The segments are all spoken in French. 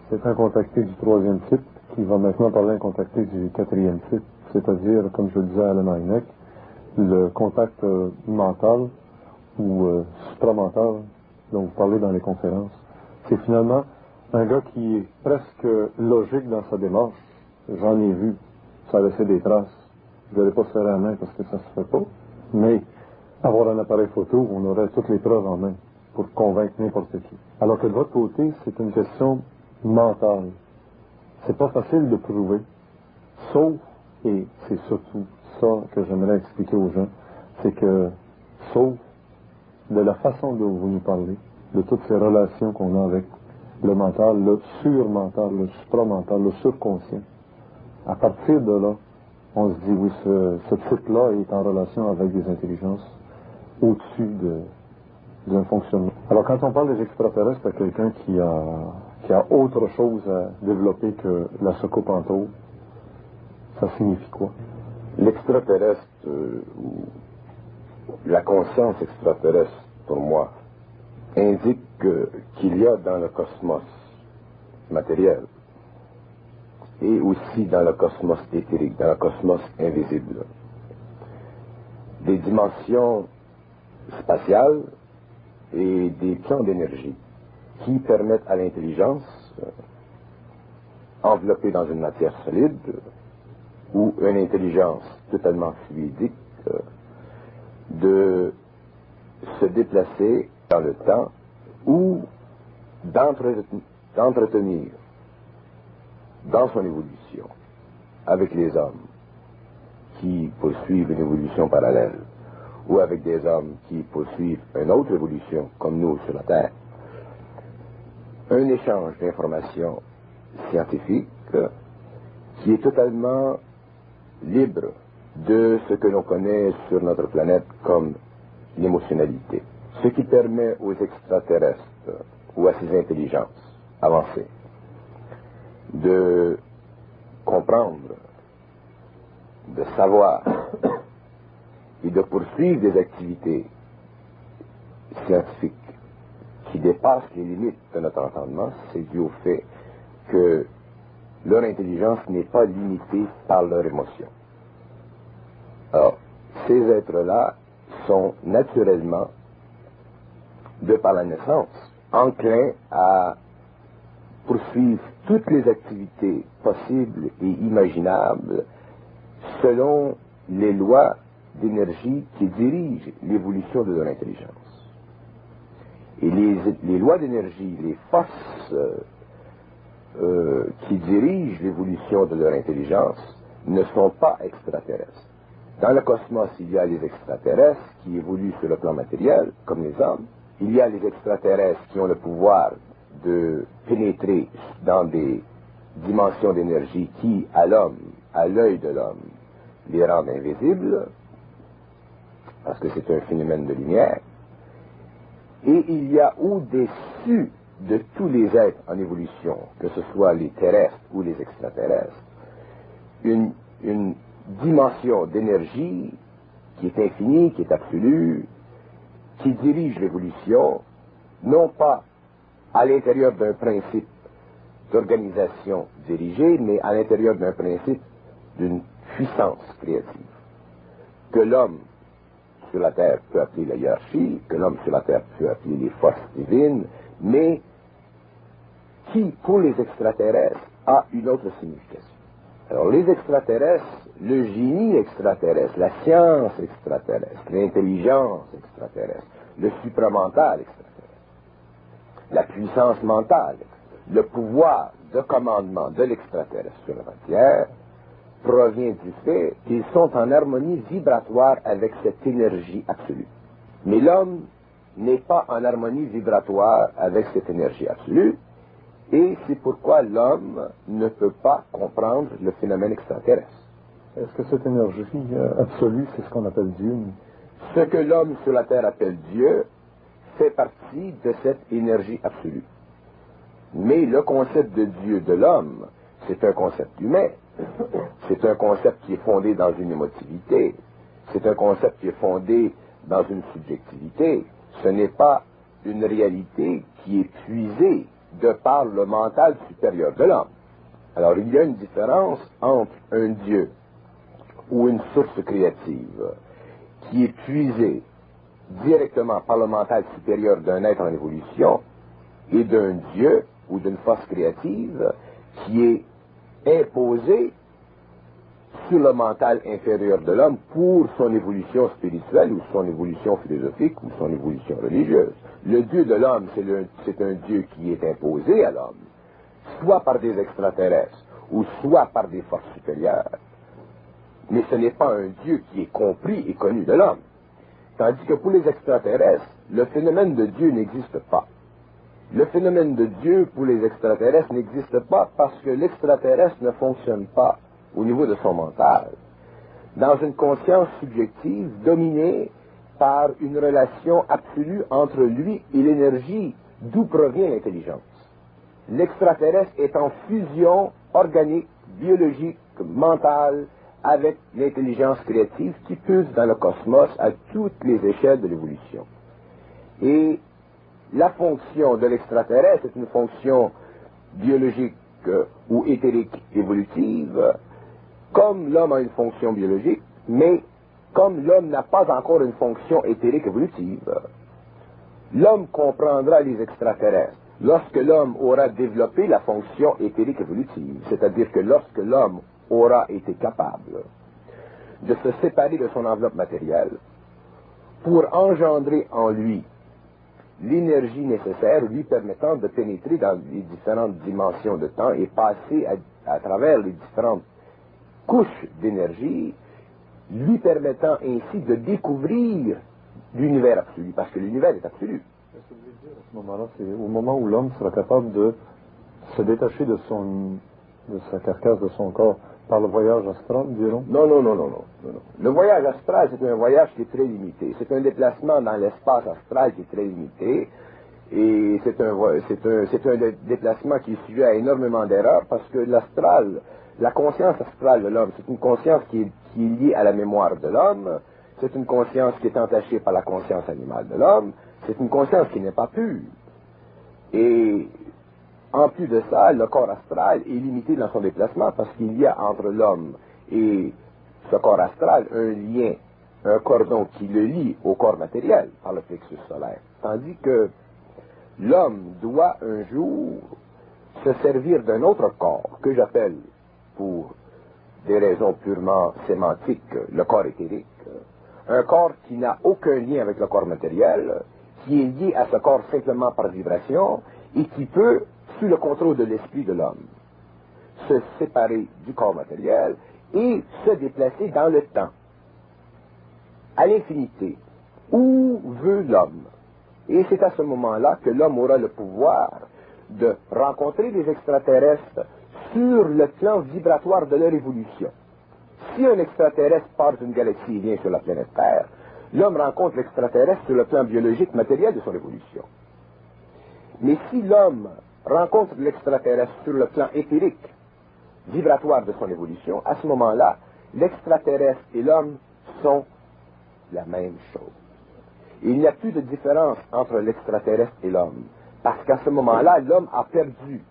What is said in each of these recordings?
C'est un contacté du 3e type qui va maintenant parler un contacté du 4e type, c'est-à-dire, comme je le disais à Alan Hynek, le contact mental ou supramental dont vous parlez dans les conférences. C'est finalement un gars qui est presque logique dans sa démarche. J'en ai vu, ça a laissé des traces. Je ne vais pas se faire la main parce que ça se fait pas, mais avoir un appareil photo, on aurait toutes les preuves en main pour convaincre n'importe qui. Alors que de votre côté, c'est une question mentale. C'est pas facile de prouver, sauf, et c'est surtout ça que j'aimerais expliquer aux gens, c'est que, sauf de la façon dont vous nous parlez, de toutes ces relations qu'on a avec le mental, le surmental, le supramental, le surconscient, à partir de là, on se dit, oui, ce type-là est en relation avec des intelligences au-dessus d'un fonctionnement. Alors, quand on parle des extraterrestres, c'est quelqu'un qui a autre chose à développer que la socopanto. Ça signifie quoi? L'extraterrestre, ou la conscience extraterrestre, pour moi, indique qu'il y a dans le cosmos matériel et aussi dans le cosmos éthérique, dans le cosmos invisible, des dimensions spatiales et des plans d'énergie qui permettent à l'intelligence, enveloppée dans une matière solide, ou une intelligence totalement fluidique, de se déplacer dans le temps ou d'entretenir dans son évolution avec les hommes qui poursuivent une évolution parallèle ou avec des hommes qui poursuivent une autre évolution comme nous sur la Terre, un échange d'informations scientifiques qui est totalement libre de ce que l'on connaît sur notre planète comme l'émotionnalité. Ce qui permet aux extraterrestres ou à ces intelligences avancées de comprendre, de savoir et de poursuivre des activités scientifiques qui dépassent les limites de notre entendement, c'est dû au fait que leur intelligence n'est pas limitée par leur émotion. Alors, ces êtres-là sont naturellement, de par la naissance, enclins à poursuivre toutes les activités possibles et imaginables selon les lois d'énergie qui dirigent l'évolution de leur intelligence. Et les lois d'énergie, les forces qui dirigent l'évolution de leur intelligence ne sont pas extraterrestres. Dans le cosmos, il y a les extraterrestres qui évoluent sur le plan matériel, comme les hommes. Il y a les extraterrestres qui ont le pouvoir de pénétrer dans des dimensions d'énergie qui, à l'homme, à l'œil de l'homme, les rendent invisibles, parce que c'est un phénomène de lumière. Et il y a au-dessus de tous les êtres en évolution, que ce soit les terrestres ou les extraterrestres, une dimension d'énergie qui est infinie, qui est absolue, qui dirige l'évolution, non pas à l'intérieur d'un principe d'organisation dirigée, mais à l'intérieur d'un principe d'une puissance créative, que l'homme sur la Terre peut appeler la hiérarchie, que l'homme sur la Terre peut appeler les forces divines, mais qui, pour les extraterrestres, a une autre signification. Alors, les extraterrestres, le génie extraterrestre, la science extraterrestre, l'intelligence extraterrestre, le supramental extraterrestre, la puissance mentale, le pouvoir de commandement de l'extraterrestre sur la matière, provient du fait qu'ils sont en harmonie vibratoire avec cette énergie absolue. Mais l'homme n'est pas en harmonie vibratoire avec cette énergie absolue, et c'est pourquoi l'homme ne peut pas comprendre le phénomène extraterrestre. Est-ce que cette énergie absolue, c'est ce qu'on appelle Dieu? Ce que l'homme sur la Terre appelle Dieu fait partie de cette énergie absolue. Mais le concept de Dieu de l'homme, c'est un concept humain. C'est un concept qui est fondé dans une émotivité. C'est un concept qui est fondé dans une subjectivité. Ce n'est pas une réalité qui est puisée de par le mental supérieur de l'homme. Alors, il y a une différence entre un Dieu ou une source créative qui est puisée directement par le mental supérieur d'un être en évolution et d'un Dieu ou d'une force créative qui est imposée sur le mental inférieur de l'homme pour son évolution spirituelle ou son évolution philosophique ou son évolution religieuse. Le Dieu de l'homme, c'est un Dieu qui est imposé à l'homme, soit par des extraterrestres ou soit par des forces supérieures. Mais ce n'est pas un Dieu qui est compris et connu de l'homme. Tandis que pour les extraterrestres, le phénomène de Dieu n'existe pas. Le phénomène de Dieu pour les extraterrestres n'existe pas parce que l'extraterrestre ne fonctionne pas au niveau de son mental, dans une conscience subjective dominée par une relation absolue entre lui et l'énergie d'où provient l'intelligence. L'extraterrestre est en fusion organique, biologique, mentale, avec l'intelligence créative qui pulse dans le cosmos à toutes les échelles de l'évolution. Et la fonction de l'extraterrestre est une fonction biologique ou éthérique évolutive, comme l'homme a une fonction biologique, mais comme l'homme n'a pas encore une fonction éthérique évolutive. L'homme comprendra les extraterrestres lorsque l'homme aura développé la fonction éthérique évolutive, c'est-à-dire que lorsque l'homme aura été capable de se séparer de son enveloppe matérielle pour engendrer en lui l'énergie nécessaire lui permettant de pénétrer dans les différentes dimensions de temps et passer à travers les différentes couches d'énergie, lui permettant ainsi de découvrir l'univers absolu, parce que l'univers est absolu. Ce que vous voulez dire à ce moment-là, c'est au moment où l'homme sera capable de se détacher de sa carcasse, de son corps, par le voyage astral, dirons? Non. Le voyage astral, c'est un voyage qui est très limité. C'est un déplacement dans l'espace astral qui est très limité. Et c'est un déplacement qui est sujet à énormément d'erreurs parce que l'astral, la conscience astrale de l'homme, c'est une conscience qui est liée à la mémoire de l'homme. C'est une conscience qui est entachée par la conscience animale de l'homme. C'est une conscience qui n'est pas pure. Et en plus de ça, le corps astral est limité dans son déplacement parce qu'il y a entre l'homme et ce corps astral un lien, un cordon qui le lie au corps matériel par le plexus solaire. Tandis que l'homme doit un jour se servir d'un autre corps que j'appelle, pour des raisons purement sémantiques, le corps éthérique. Un corps qui n'a aucun lien avec le corps matériel, qui est lié à ce corps simplement par vibration et qui peut, sous le contrôle de l'esprit de l'homme, se séparer du corps matériel et se déplacer dans le temps, à l'infinité, où veut l'homme. Et c'est à ce moment-là que l'homme aura le pouvoir de rencontrer des extraterrestres sur le plan vibratoire de leur évolution. Si un extraterrestre part d'une galaxie et vient sur la planète Terre, l'homme rencontre l'extraterrestre sur le plan biologique matériel de son évolution. Mais si l'homme rencontre l'extraterrestre sur le plan éthérique, vibratoire de son évolution, à ce moment-là, l'extraterrestre et l'homme sont la même chose. Il n'y a plus de différence entre l'extraterrestre et l'homme, parce qu'à ce moment-là, l'homme a perdu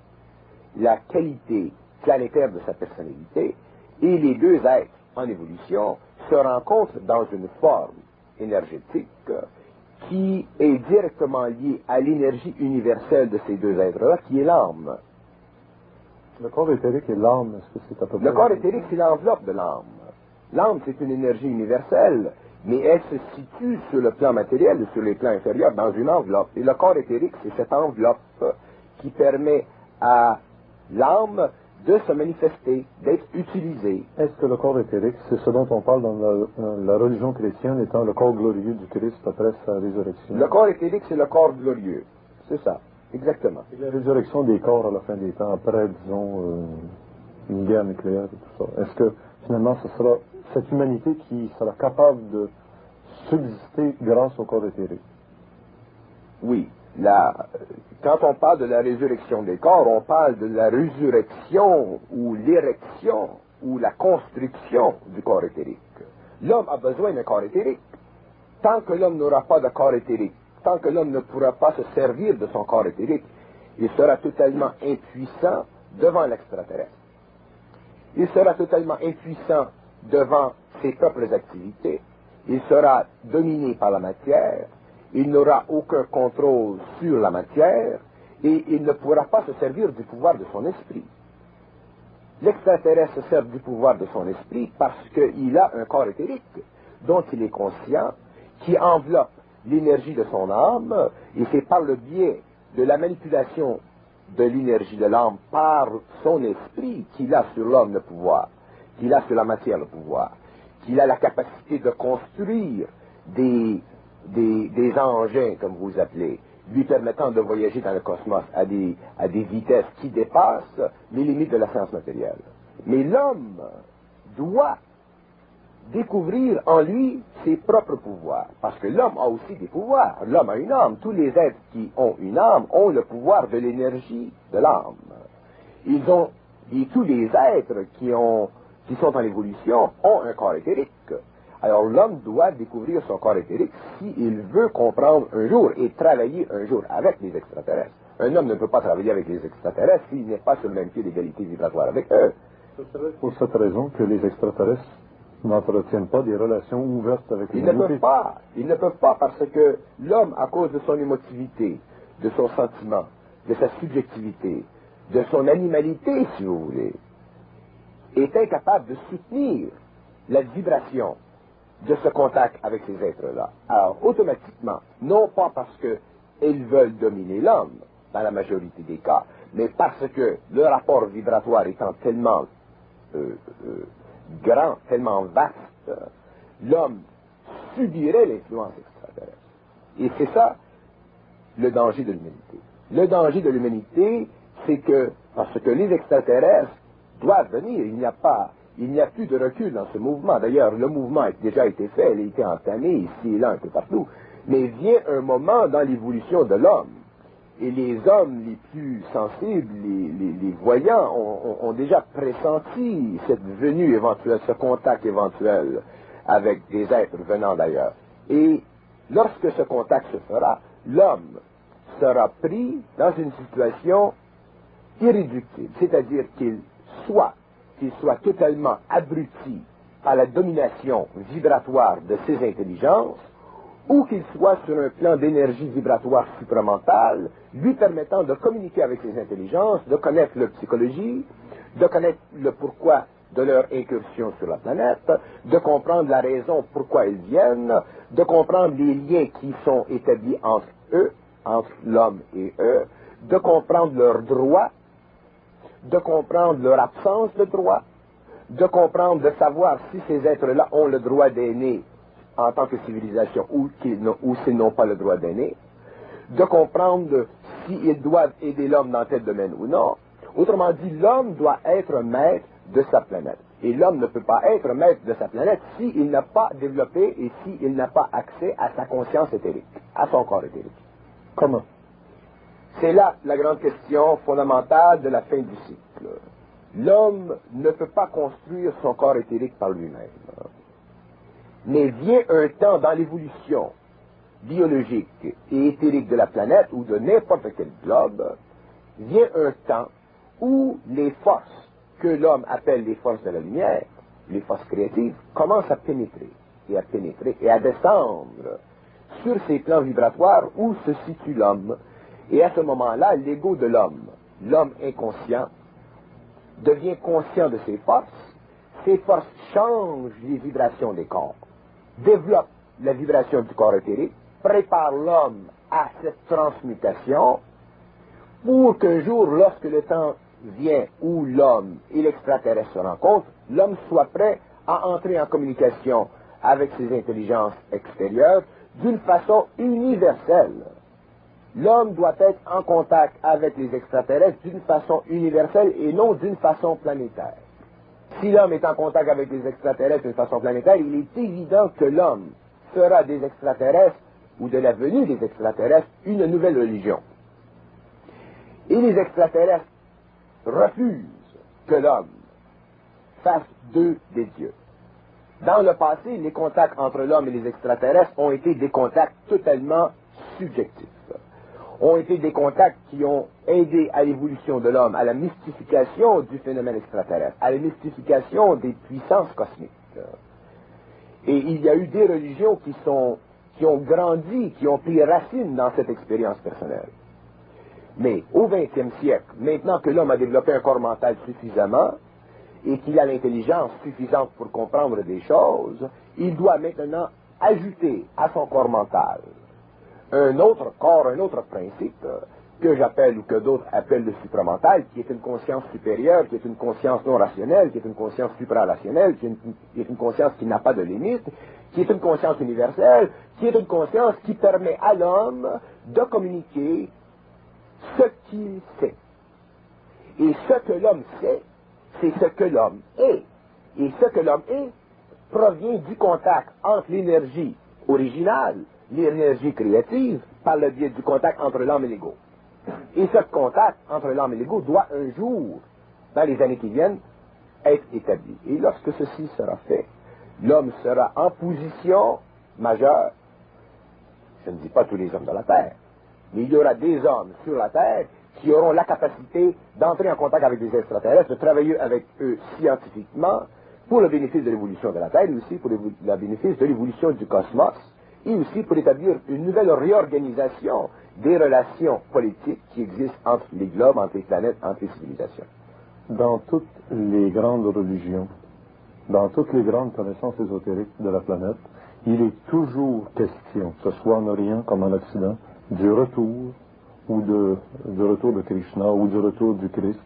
la qualité planétaire de sa personnalité, et les deux êtres en évolution se rencontrent dans une forme énergétique qui est directement liée à l'énergie universelle de ces deux êtres-là, qui est l'âme. Le corps éthérique et l'âme, est-ce que c'est à peu près... Le corps éthérique, c'est l'enveloppe de l'âme. L'âme, c'est une énergie universelle, mais elle se situe sur le plan matériel et sur les plans inférieurs dans une enveloppe. Et le corps éthérique, c'est cette enveloppe qui permet à l'âme de se manifester, d'être utilisée. Est-ce que le corps éthérique, c'est ce dont on parle dans la religion chrétienne étant le corps glorieux du Christ après sa résurrection? Le corps éthérique, c'est le corps glorieux. C'est ça, exactement. Et la résurrection des corps à la fin des temps, après, disons, une guerre nucléaire et tout ça. Est-ce que, finalement, ce sera cette humanité qui sera capable de subsister grâce au corps éthérique? Oui. Quand on parle de la résurrection des corps, on parle de la résurrection ou l'érection ou la construction du corps éthérique. L'homme a besoin d'un corps éthérique. Tant que l'homme n'aura pas de corps éthérique, tant que l'homme ne pourra pas se servir de son corps éthérique, Il sera totalement impuissant devant l'extraterrestre. Il sera totalement impuissant devant ses propres activités. Il sera dominé par la matière. Il n'aura aucun contrôle sur la matière et il ne pourra pas se servir du pouvoir de son esprit. L'extraterrestre se sert du pouvoir de son esprit parce qu'il a un corps éthérique dont il est conscient, qui enveloppe l'énergie de son âme, et c'est par le biais de la manipulation de l'énergie de l'âme par son esprit qu'il a sur l'homme le pouvoir, qu'il a sur la matière le pouvoir, qu'il a la capacité de construire des engins, comme vous appelez, lui permettant de voyager dans le cosmos à des vitesses qui dépassent les limites de la science matérielle. Mais l'homme doit découvrir en lui ses propres pouvoirs, parce que l'homme a aussi des pouvoirs. L'homme a une âme. Tous les êtres qui ont une âme ont le pouvoir de l'énergie de l'âme. Et tous les êtres qui sont en évolution ont un corps éthérique. Alors l'homme doit découvrir son corps éthérique s'il veut comprendre un jour et travailler un jour avec les extraterrestres. Un homme ne peut pas travailler avec les extraterrestres s'il n'est pas sur le même pied d'égalité vibratoire avec eux. C'est pour cette raison que les extraterrestres n'entretiennent pas des relations ouvertes avec Ils l'humanité. ne peuvent pas parce que l'homme, à cause de son émotivité, de son sentiment, de sa subjectivité, de son animalité, si vous voulez, est incapable de soutenir la vibration de ce contact avec ces êtres-là. Alors, automatiquement, non pas parce qu'ils veulent dominer l'homme, dans la majorité des cas, mais parce que le rapport vibratoire étant tellement grand, tellement vaste, l'homme subirait l'influence extraterrestre. Et c'est ça le danger de l'humanité. Le danger de l'humanité, c'est que, parce que les extraterrestres doivent venir, il n'y a plus de recul dans ce mouvement. D'ailleurs, le mouvement a déjà été fait, il a été entamé ici et là, un peu partout. Mais vient un moment dans l'évolution de l'homme, et les hommes les plus sensibles, les voyants, ont déjà pressenti cette venue éventuelle, ce contact éventuel avec des êtres venant d'ailleurs. Et lorsque ce contact se fera, l'homme sera pris dans une situation irréductible, c'est-à-dire qu'il soit totalement abruti par la domination vibratoire de ses intelligences, ou qu'il soit sur un plan d'énergie vibratoire supramentale, lui permettant de communiquer avec ses intelligences, de connaître leur psychologie, de connaître le pourquoi de leur incursion sur la planète, de comprendre la raison pourquoi ils viennent, de comprendre les liens qui sont établis entre eux, entre l'homme et eux, de comprendre leurs droits, de comprendre leur absence de droit, de comprendre, de savoir si ces êtres-là ont le droit d'aimer en tant que civilisation ou s'ils n'ont pas le droit d'aimer, de comprendre s'ils doivent aider l'homme dans tel domaine ou non. Autrement dit, l'homme doit être maître de sa planète. Et l'homme ne peut pas être maître de sa planète s'il n'a pas développé et s'il n'a pas accès à sa conscience éthérique, à son corps éthérique. Comment? C'est là la grande question fondamentale de la fin du cycle. L'homme ne peut pas construire son corps éthérique par lui-même. Mais vient un temps dans l'évolution biologique et éthérique de la planète ou de n'importe quel globe, vient un temps où les forces que l'homme appelle les forces de la lumière, les forces créatives, commencent à pénétrer et à descendre sur ces plans vibratoires où se situe l'homme. Et à ce moment-là, l'ego de l'homme inconscient, devient conscient de ses forces changent les vibrations des corps, développent la vibration du corps éthérique, préparent l'homme à cette transmutation pour qu'un jour, lorsque le temps vient où l'homme et l'extraterrestre se rencontrent, l'homme soit prêt à entrer en communication avec ses intelligences extérieures d'une façon universelle. L'homme doit être en contact avec les extraterrestres d'une façon universelle et non d'une façon planétaire. Si l'homme est en contact avec les extraterrestres d'une façon planétaire, il est évident que l'homme fera des extraterrestres ou de la venue des extraterrestres une nouvelle religion. Et les extraterrestres refusent que l'homme fasse d'eux des dieux. Dans le passé, les contacts entre l'homme et les extraterrestres ont été des contacts totalement subjectifs. ont été des contacts qui ont aidé à l'évolution de l'homme, à la mystification du phénomène extraterrestre, à la mystification des puissances cosmiques. Et il y a eu des religions qui ont grandi, qui ont pris racine dans cette expérience personnelle. Mais au XXe siècle, maintenant que l'homme a développé un corps mental suffisamment, et qu'il a l'intelligence suffisante pour comprendre des choses, il doit maintenant ajouter à son corps mental un autre corps, un autre principe, que j'appelle ou que d'autres appellent le supramental, qui est une conscience supérieure, qui est une conscience non rationnelle, qui est une conscience suprarationnelle, qui est une conscience qui n'a pas de limite, qui est une conscience universelle, qui est une conscience qui permet à l'homme de communiquer ce qu'il sait. Et ce que l'homme sait, c'est ce que l'homme est. Et ce que l'homme est provient du contact entre l'énergie originale, l'énergie créative, par le biais du contact entre l'homme et l'ego. Et ce contact entre l'homme et l'ego doit un jour, dans les années qui viennent, être établi. Et lorsque ceci sera fait, l'homme sera en position majeure. Je ne dis pas tous les hommes de la Terre, mais il y aura des hommes sur la Terre qui auront la capacité d'entrer en contact avec des extraterrestres, de travailler avec eux scientifiquement pour le bénéfice de l'évolution de la Terre, et aussi pour le bénéfice de l'évolution du cosmos, et aussi pour établir une nouvelle réorganisation des relations politiques qui existent entre les globes, entre les planètes, entre les civilisations. Dans toutes les grandes religions, dans toutes les grandes connaissances ésotériques de la planète, il est toujours question, que ce soit en Orient comme en Occident, du retour ou du retour de Krishna ou du retour du Christ,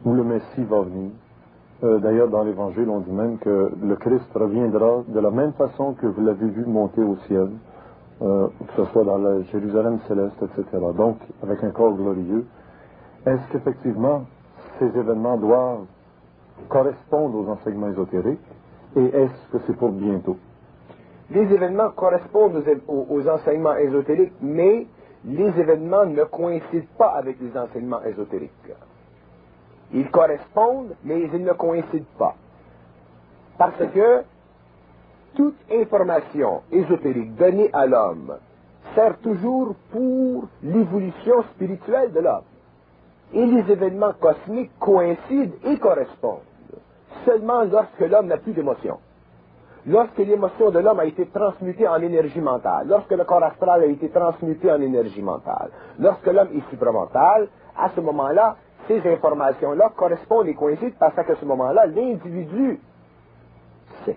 où le Messie va venir. D'ailleurs, dans l'Évangile, on dit même que le Christ reviendra de la même façon que vous l'avez vu monter au ciel, que ce soit dans la Jérusalem céleste, etc. Donc, avec un corps glorieux. Est-ce qu'effectivement, ces événements doivent correspondre aux enseignements ésotériques, et est-ce que c'est pour bientôt? Les événements correspondent aux enseignements ésotériques, mais les événements ne coïncident pas avec les enseignements ésotériques. Ils correspondent, mais ils ne coïncident pas. Parce que toute information ésotérique donnée à l'homme sert toujours pour l'évolution spirituelle de l'homme. Et les événements cosmiques coïncident et correspondent seulement lorsque l'homme n'a plus d'émotion. Lorsque l'émotion de l'homme a été transmutée en énergie mentale, lorsque le corps astral a été transmuté en énergie mentale, lorsque l'homme est supramental, à ce moment-là, ces informations-là correspondent et coïncident parce qu'à ce moment-là, l'individu sait.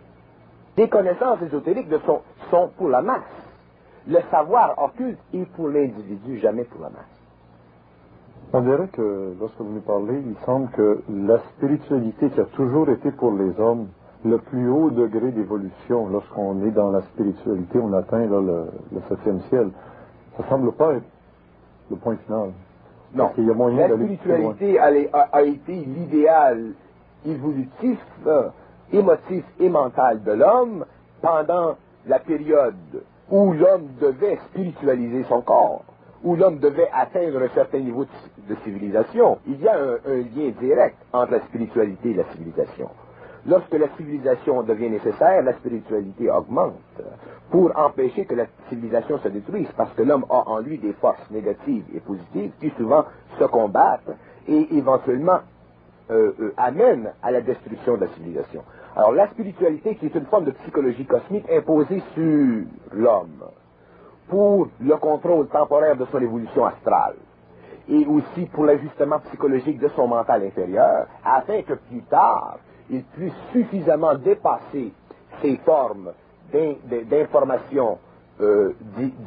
Les connaissances ésotériques sont pour la masse. Le savoir occulte est pour l'individu, jamais pour la masse. On dirait que, lorsque vous nous parlez, il semble que la spiritualité qui a toujours été pour les hommes, le plus haut degré d'évolution, lorsqu'on est dans la spiritualité, on atteint là, le 7e ciel. Ça ne semble pas être le point final. Non, il y a moyen la spiritualité a été l'idéal évolutif, émotif et mental de l'homme pendant la période où l'homme devait spiritualiser son corps, où l'homme devait atteindre un certain niveau de civilisation. Il y a un lien direct entre la spiritualité et la civilisation. Lorsque la civilisation devient nécessaire, la spiritualité augmente pour empêcher que la civilisation se détruise, parce que l'homme a en lui des forces négatives et positives qui souvent se combattent et éventuellement amènent à la destruction de la civilisation. Alors la spiritualité, qui est une forme de psychologie cosmique imposée sur l'homme pour le contrôle temporaire de son évolution astrale, et aussi pour l'ajustement psychologique de son mental inférieur, afin que plus tard, il puisse suffisamment dépasser ces formes d'information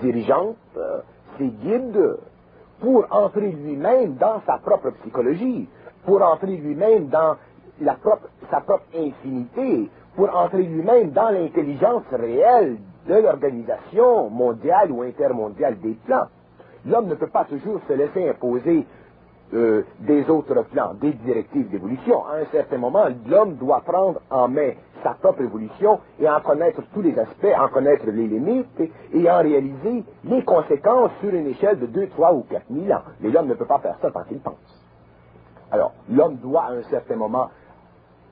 dirigeantes, ces guides, pour entrer lui-même dans sa propre psychologie, pour entrer lui-même dans sa propre infinité, pour entrer lui-même dans l'intelligence réelle de l'organisation mondiale ou intermondiale des plans. L'homme ne peut pas toujours se laisser imposer des autres plans, des directives d'évolution. À un certain moment, l'homme doit prendre en main sa propre évolution et en connaître tous les aspects, en connaître les limites et en réaliser les conséquences sur une échelle de 2, 3 ou 4 000 ans. Mais l'homme ne peut pas faire ça tant qu'il pense. Alors, l'homme doit à un certain moment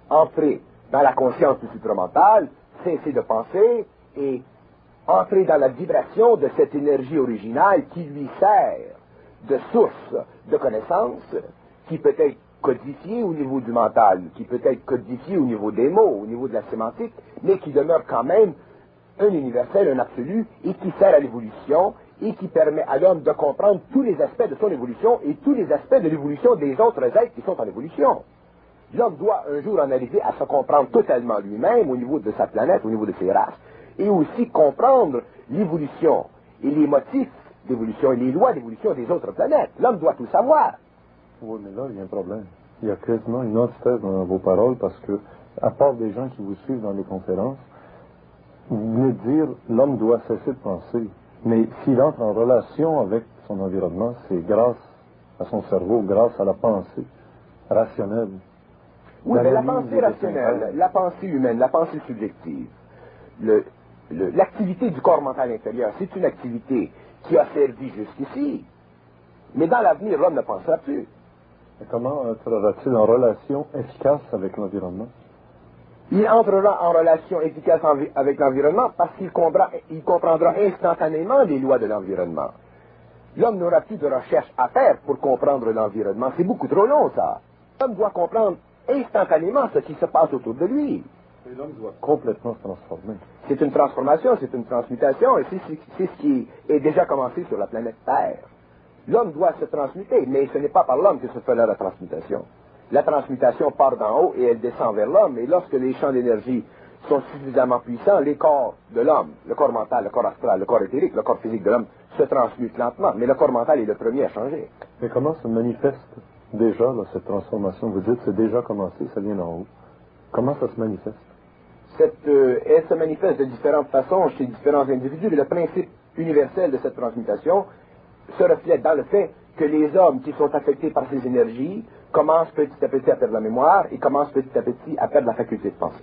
entrer dans la conscience du supramental, cesser de penser et entrer dans la vibration de cette énergie originale qui lui sert de source de connaissance, qui peut être codifiée au niveau du mental, qui peut être codifiée au niveau des mots, au niveau de la sémantique, mais qui demeure quand même un universel, un absolu, et qui sert à l'évolution, et qui permet à l'homme de comprendre tous les aspects de son évolution et tous les aspects de l'évolution des autres êtres qui sont en évolution. L'homme doit un jour en arriver à se comprendre totalement lui-même au niveau de sa planète, au niveau de ses races, et aussi comprendre l'évolution et les motifs d'évolution et les lois d'évolution des autres planètes. L'homme doit tout savoir. Oui, mais là, il y a un problème. Il y a quasiment une antithèse dans vos paroles parce que, à part des gens qui vous suivent dans les conférences, vous venez de dire l'homme doit cesser de penser. Mais s'il entre en relation avec son environnement, c'est grâce à son cerveau, grâce à la pensée rationnelle. Oui, mais la pensée rationnelle, la pensée humaine, la pensée subjective, l'activité du corps mental intérieur, c'est une activité qui a servi jusqu'ici. Mais dans l'avenir, l'homme ne pensera plus. Et comment entrera-t-il en relation efficace avec l'environnement? Il entrera en relation efficace avec l'environnement parce qu'il comprendra instantanément les lois de l'environnement. L'homme n'aura plus de recherche à faire pour comprendre l'environnement. C'est beaucoup trop long, ça. L'homme doit comprendre instantanément ce qui se passe autour de lui. Et l'homme doit complètement se transformer. C'est une transformation, c'est une transmutation, et c'est ce qui est déjà commencé sur la planète Terre. L'homme doit se transmuter, mais ce n'est pas par l'homme que se fait là la transmutation. La transmutation part d'en haut et elle descend vers l'homme, et lorsque les champs d'énergie sont suffisamment puissants, les corps de l'homme, le corps mental, le corps astral, le corps éthérique, le corps physique de l'homme, se transmutent lentement, mais le corps mental est le premier à changer. Mais comment se manifeste déjà là, cette transformation? Vous dites c'est déjà commencé, ça vient d'en haut. Comment ça se manifeste? Elle se manifeste de différentes façons chez différents individus, et le principe universel de cette transmutation se reflète dans le fait que les hommes qui sont affectés par ces énergies commencent petit à petit à perdre la mémoire et commencent petit à petit à perdre la faculté de penser.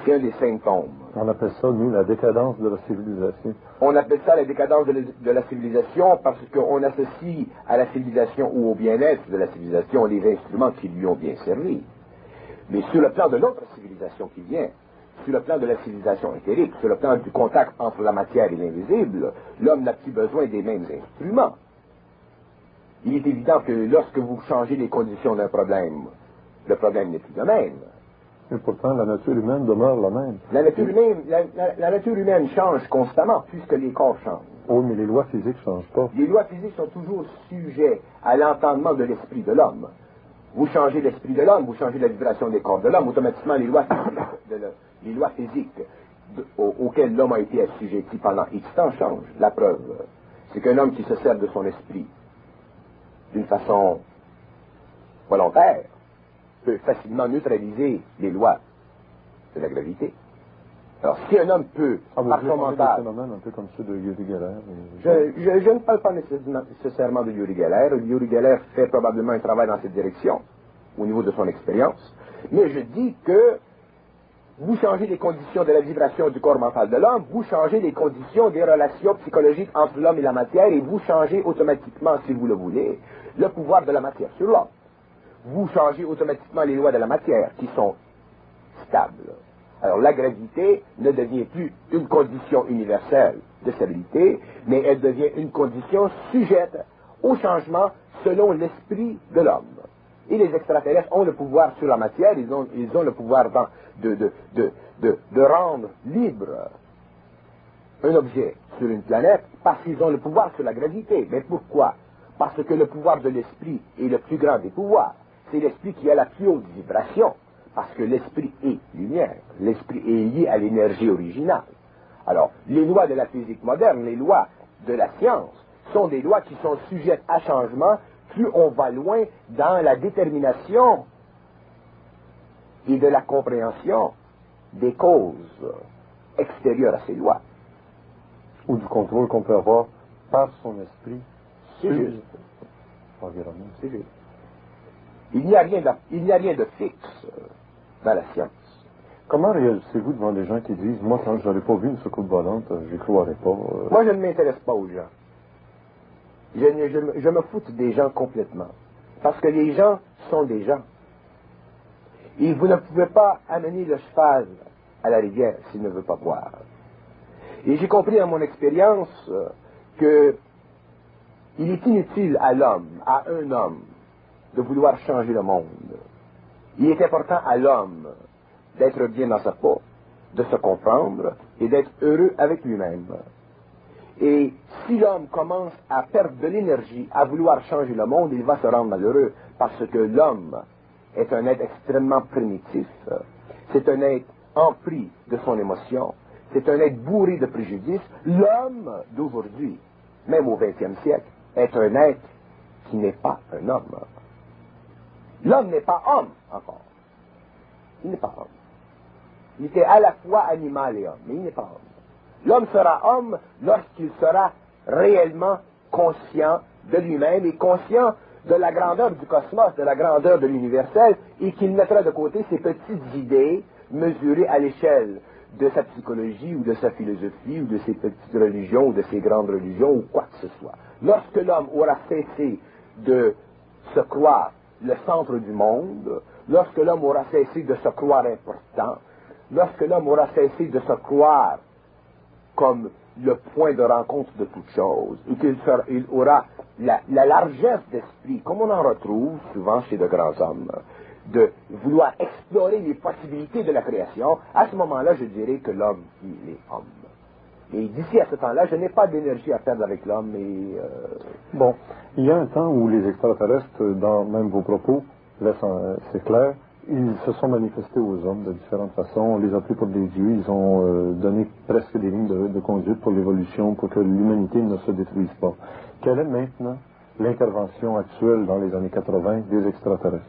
C'est un des symptômes. On appelle ça, nous, la décadence de la civilisation. On appelle ça la décadence de la civilisation parce qu'on associe à la civilisation ou au bien-être de la civilisation les instruments qui lui ont bien servi. Mais sur le plan de l'autre civilisation qui vient, sur le plan de la civilisation éthérique, sur le plan du contact entre la matière et l'invisible, l'homme n'a plus besoin des mêmes instruments. Il est évident que lorsque vous changez les conditions d'un problème, le problème n'est plus le même. Et pourtant, la nature humaine demeure la même. La nature humaine change constamment puisque les corps changent. Oui, mais les lois physiques ne changent pas. Les lois physiques sont toujours sujets à l'entendement de l'esprit de l'homme. Vous changez l'esprit de l'homme, vous changez la vibration des corps de l'homme, automatiquement les lois physiques auxquelles l'homme a été assujetti pendant X temps changent. La preuve, c'est qu'un homme qui se sert de son esprit d'une façon volontaire peut facilement neutraliser les lois de la gravité. Alors, si un homme peut, par son mental... Des phénomènes un peu comme ceux de Uri Geller. Je ne parle pas nécessairement de Uri Geller. Uri Geller fait probablement un travail dans cette direction, au niveau de son expérience. Mais je dis que vous changez les conditions de la vibration du corps mental de l'homme, vous changez les conditions des relations psychologiques entre l'homme et la matière, et vous changez automatiquement, si vous le voulez, le pouvoir de la matière sur l'homme. Vous changez automatiquement les lois de la matière, qui sont stables. Alors la gravité ne devient plus une condition universelle de stabilité, mais elle devient une condition sujette au changement selon l'esprit de l'homme. Et les extraterrestres ont le pouvoir sur la matière, ils ont le pouvoir de rendre libre un objet sur une planète parce qu'ils ont le pouvoir sur la gravité. Mais pourquoi? Parce que le pouvoir de l'esprit est le plus grand des pouvoirs. C'est l'esprit qui a la plus haute vibration. Parce que l'esprit est lumière. L'esprit est lié à l'énergie originale. Alors, les lois de la physique moderne, les lois de la science, sont des lois qui sont sujettes à changement plus on va loin dans la détermination et de la compréhension des causes extérieures à ces lois. Ou du contrôle qu'on peut avoir par son esprit. C'est juste. Environnement. C'est juste. Il n'y a rien de fixe dans la science. Comment réagissez-vous devant des gens qui disent « Moi, quand je n'aurais pas vu une soucoupe volante, je n'y croirais pas. » Moi, je ne m'intéresse pas aux gens. Je me foute des gens complètement. Parce que les gens sont des gens. Et vous ne pouvez pas amener le cheval à la rivière s'il ne veut pas boire. Et j'ai compris dans mon expérience que il est inutile à l'homme, à un homme, de vouloir changer le monde. Il est important à l'homme d'être bien dans sa peau, de se comprendre et d'être heureux avec lui-même. Et si l'homme commence à perdre de l'énergie à vouloir changer le monde, il va se rendre malheureux, parce que l'homme est un être extrêmement primitif. C'est un être empris de son émotion. C'est un être bourré de préjudices. L'homme d'aujourd'hui, même au XXe siècle, est un être qui n'est pas un homme. L'homme n'est pas homme encore. Il n'est pas homme. Il était à la fois animal et homme, mais il n'est pas homme. L'homme sera homme lorsqu'il sera réellement conscient de lui-même et conscient de la grandeur du cosmos, de la grandeur de l'universel, et qu'il mettra de côté ses petites idées mesurées à l'échelle de sa psychologie ou de sa philosophie ou de ses petites religions ou de ses grandes religions ou quoi que ce soit. Lorsque l'homme aura cessé de se croire le centre du monde, lorsque l'homme aura cessé de se croire important, lorsque l'homme aura cessé de se croire comme le point de rencontre de toute chose, et qu'il aura la largesse d'esprit, comme on en retrouve souvent chez de grands hommes, de vouloir explorer les possibilités de la création, à ce moment-là, je dirais que l'homme, il est homme. Et d'ici à ce temps-là, je n'ai pas d'énergie à perdre avec l'homme. Et Bon, il y a un temps où les extraterrestres, dans même vos propos, c'est clair, ils se sont manifestés aux hommes de différentes façons. On les a pris pour des dieux. Ils ont donné presque des lignes de conduite pour l'évolution, pour que l'humanité ne se détruise pas. Quelle est maintenant l'intervention actuelle dans les années 80 des extraterrestres?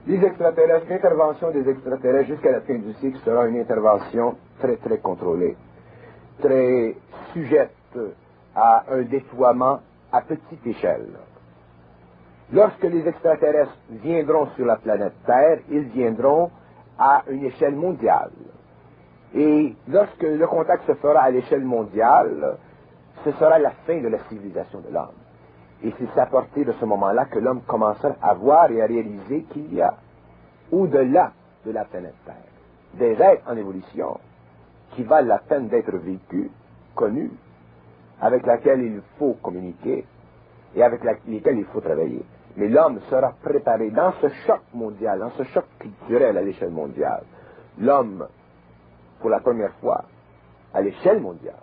Les extraterrestres, l'intervention des extraterrestres jusqu'à la fin du cycle sera une intervention très très contrôlée, très sujette à un déploiement à petite échelle. Lorsque les extraterrestres viendront sur la planète Terre, ils viendront à une échelle mondiale. Et lorsque le contact se fera à l'échelle mondiale, ce sera la fin de la civilisation de l'homme. Et c'est à partir de ce moment-là que l'homme commencera à voir et à réaliser qu'il y a, au-delà de la planète Terre, des êtres en évolution qui valent la peine d'être vécus, connus, avec lesquels il faut communiquer et avec lesquels il faut travailler. Mais l'homme sera préparé dans ce choc mondial, dans ce choc culturel à l'échelle mondiale. L'homme, pour la première fois, à l'échelle mondiale,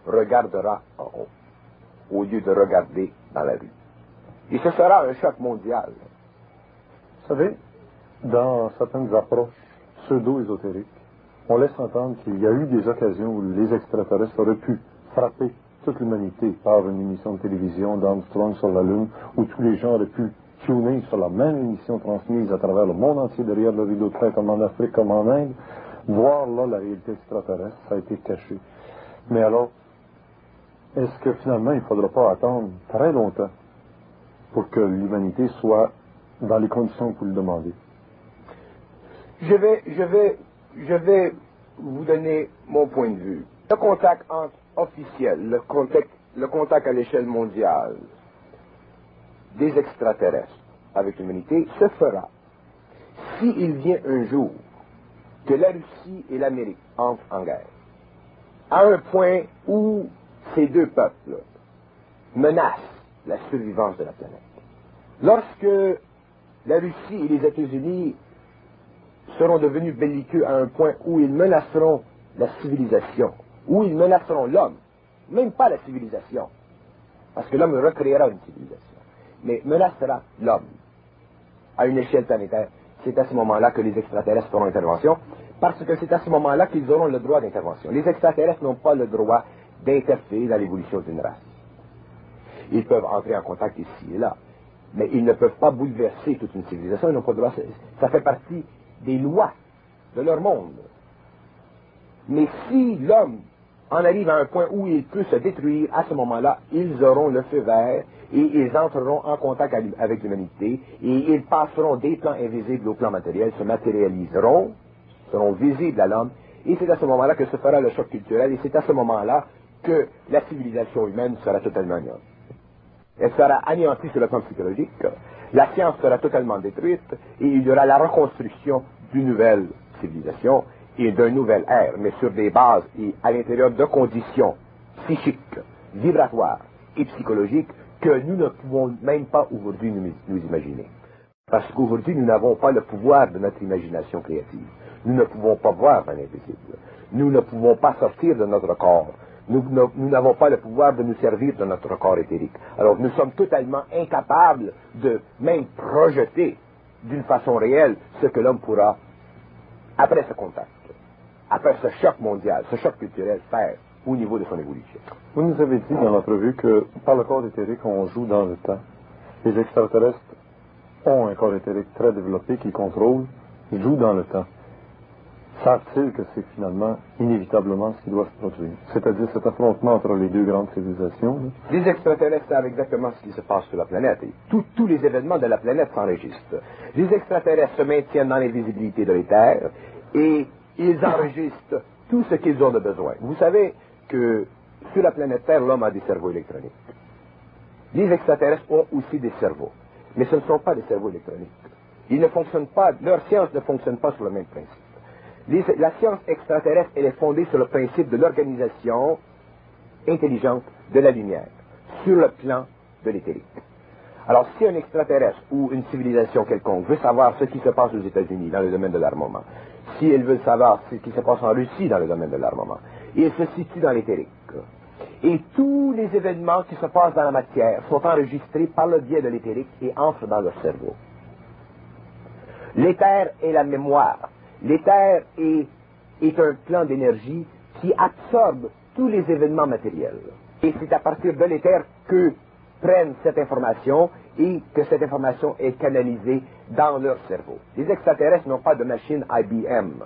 regardera en haut, au lieu de regarder dans la rue. Et ce sera un choc mondial. Vous savez, dans certaines approches pseudo-ésotériques, on laisse entendre qu'il y a eu des occasions où les extraterrestres auraient pu frapper toute l'humanité par une émission de télévision d'Armstrong sur la Lune, où tous les gens auraient pu tuner sur la même émission transmise à travers le monde entier, derrière le rideau de fer, comme en Afrique, comme en Inde, voir là la réalité extraterrestre, ça a été caché. Mais alors, est-ce que finalement il ne faudra pas attendre très longtemps pour que l'humanité soit dans les conditions que vous le demandez? Je vais vous donner mon point de vue. Le contact officiel, le contact à l'échelle mondiale des extraterrestres avec l'humanité se fera s'il vient un jour que la Russie et l'Amérique entrent en guerre, à un point où ces deux peuples menacent la survivance de la planète. Lorsque la Russie et les États-Unis seront devenus belliqueux à un point où ils menaceront la civilisation, où ils menaceront l'homme, même pas la civilisation, parce que l'homme recréera une civilisation, mais menacera l'homme à une échelle planétaire, c'est à ce moment-là que les extraterrestres feront intervention, parce que c'est à ce moment-là qu'ils auront le droit d'intervention. Les extraterrestres n'ont pas le droit d'interférer dans l'évolution d'une race. Ils peuvent entrer en contact ici et là, mais ils ne peuvent pas bouleverser toute une civilisation, ils n'ont pas le droit, ça fait partie des lois de leur monde. Mais si l'homme en arrive à un point où il peut se détruire, à ce moment-là, ils auront le feu vert et ils entreront en contact avec l'humanité et ils passeront des plans invisibles au plan matériel, se matérialiseront, seront visibles à l'homme, et c'est à ce moment-là que se fera le choc culturel, et c'est à ce moment-là que la civilisation humaine sera totalement anéantie. Elle sera anéantie sur le plan psychologique, la science sera totalement détruite, et il y aura la reconstruction d'une nouvelle civilisation, et d'un nouvel ère, mais sur des bases et à l'intérieur de conditions psychiques, vibratoires et psychologiques que nous ne pouvons même pas aujourd'hui nous imaginer. Parce qu'aujourd'hui, nous n'avons pas le pouvoir de notre imagination créative. Nous ne pouvons pas voir dans l'invisible. Nous ne pouvons pas sortir de notre corps. Nous n'avons pas le pouvoir de nous servir de notre corps éthérique. Alors nous sommes totalement incapables de même projeter d'une façon réelle ce que l'homme pourra, après ce contact, après ce choc mondial, ce choc culturel, faire au niveau de son évolution. Vous nous avez dit dans l'entrevue que par le corps éthérique, on joue dans le temps. Les extraterrestres ont un corps éthérique très développé qui contrôle, jouent dans le temps. Savent-ils que c'est finalement inévitablement ce qui doit se produire? C'est-à-dire cet affrontement entre les deux grandes civilisations? Là. Les extraterrestres savent exactement ce qui se passe sur la planète. Et tous les événements de la planète s'enregistrent. Les extraterrestres se maintiennent dans l'invisibilité de l'éther et ils enregistrent tout ce qu'ils ont de besoin. Vous savez que sur la planète Terre, l'homme a des cerveaux électroniques. Les extraterrestres ont aussi des cerveaux. Mais ce ne sont pas des cerveaux électroniques. Ils ne fonctionnent pas, leur science ne fonctionne pas sur le même principe. La science extraterrestre, elle est fondée sur le principe de l'organisation intelligente de la lumière, sur le plan de l'éthérique. Alors, si un extraterrestre ou une civilisation quelconque veut savoir ce qui se passe aux États-Unis dans le domaine de l'armement, si elle veut savoir ce qui se passe en Russie dans le domaine de l'armement, il se situe dans l'éthérique. Et tous les événements qui se passent dans la matière sont enregistrés par le biais de l'éthérique et entrent dans leur cerveau. L'éther est la mémoire. L'éther est un plan d'énergie qui absorbe tous les événements matériels. Et c'est à partir de l'éther que prennent cette information et que cette information est canalisée dans leur cerveau. Les extraterrestres n'ont pas de machine IBM.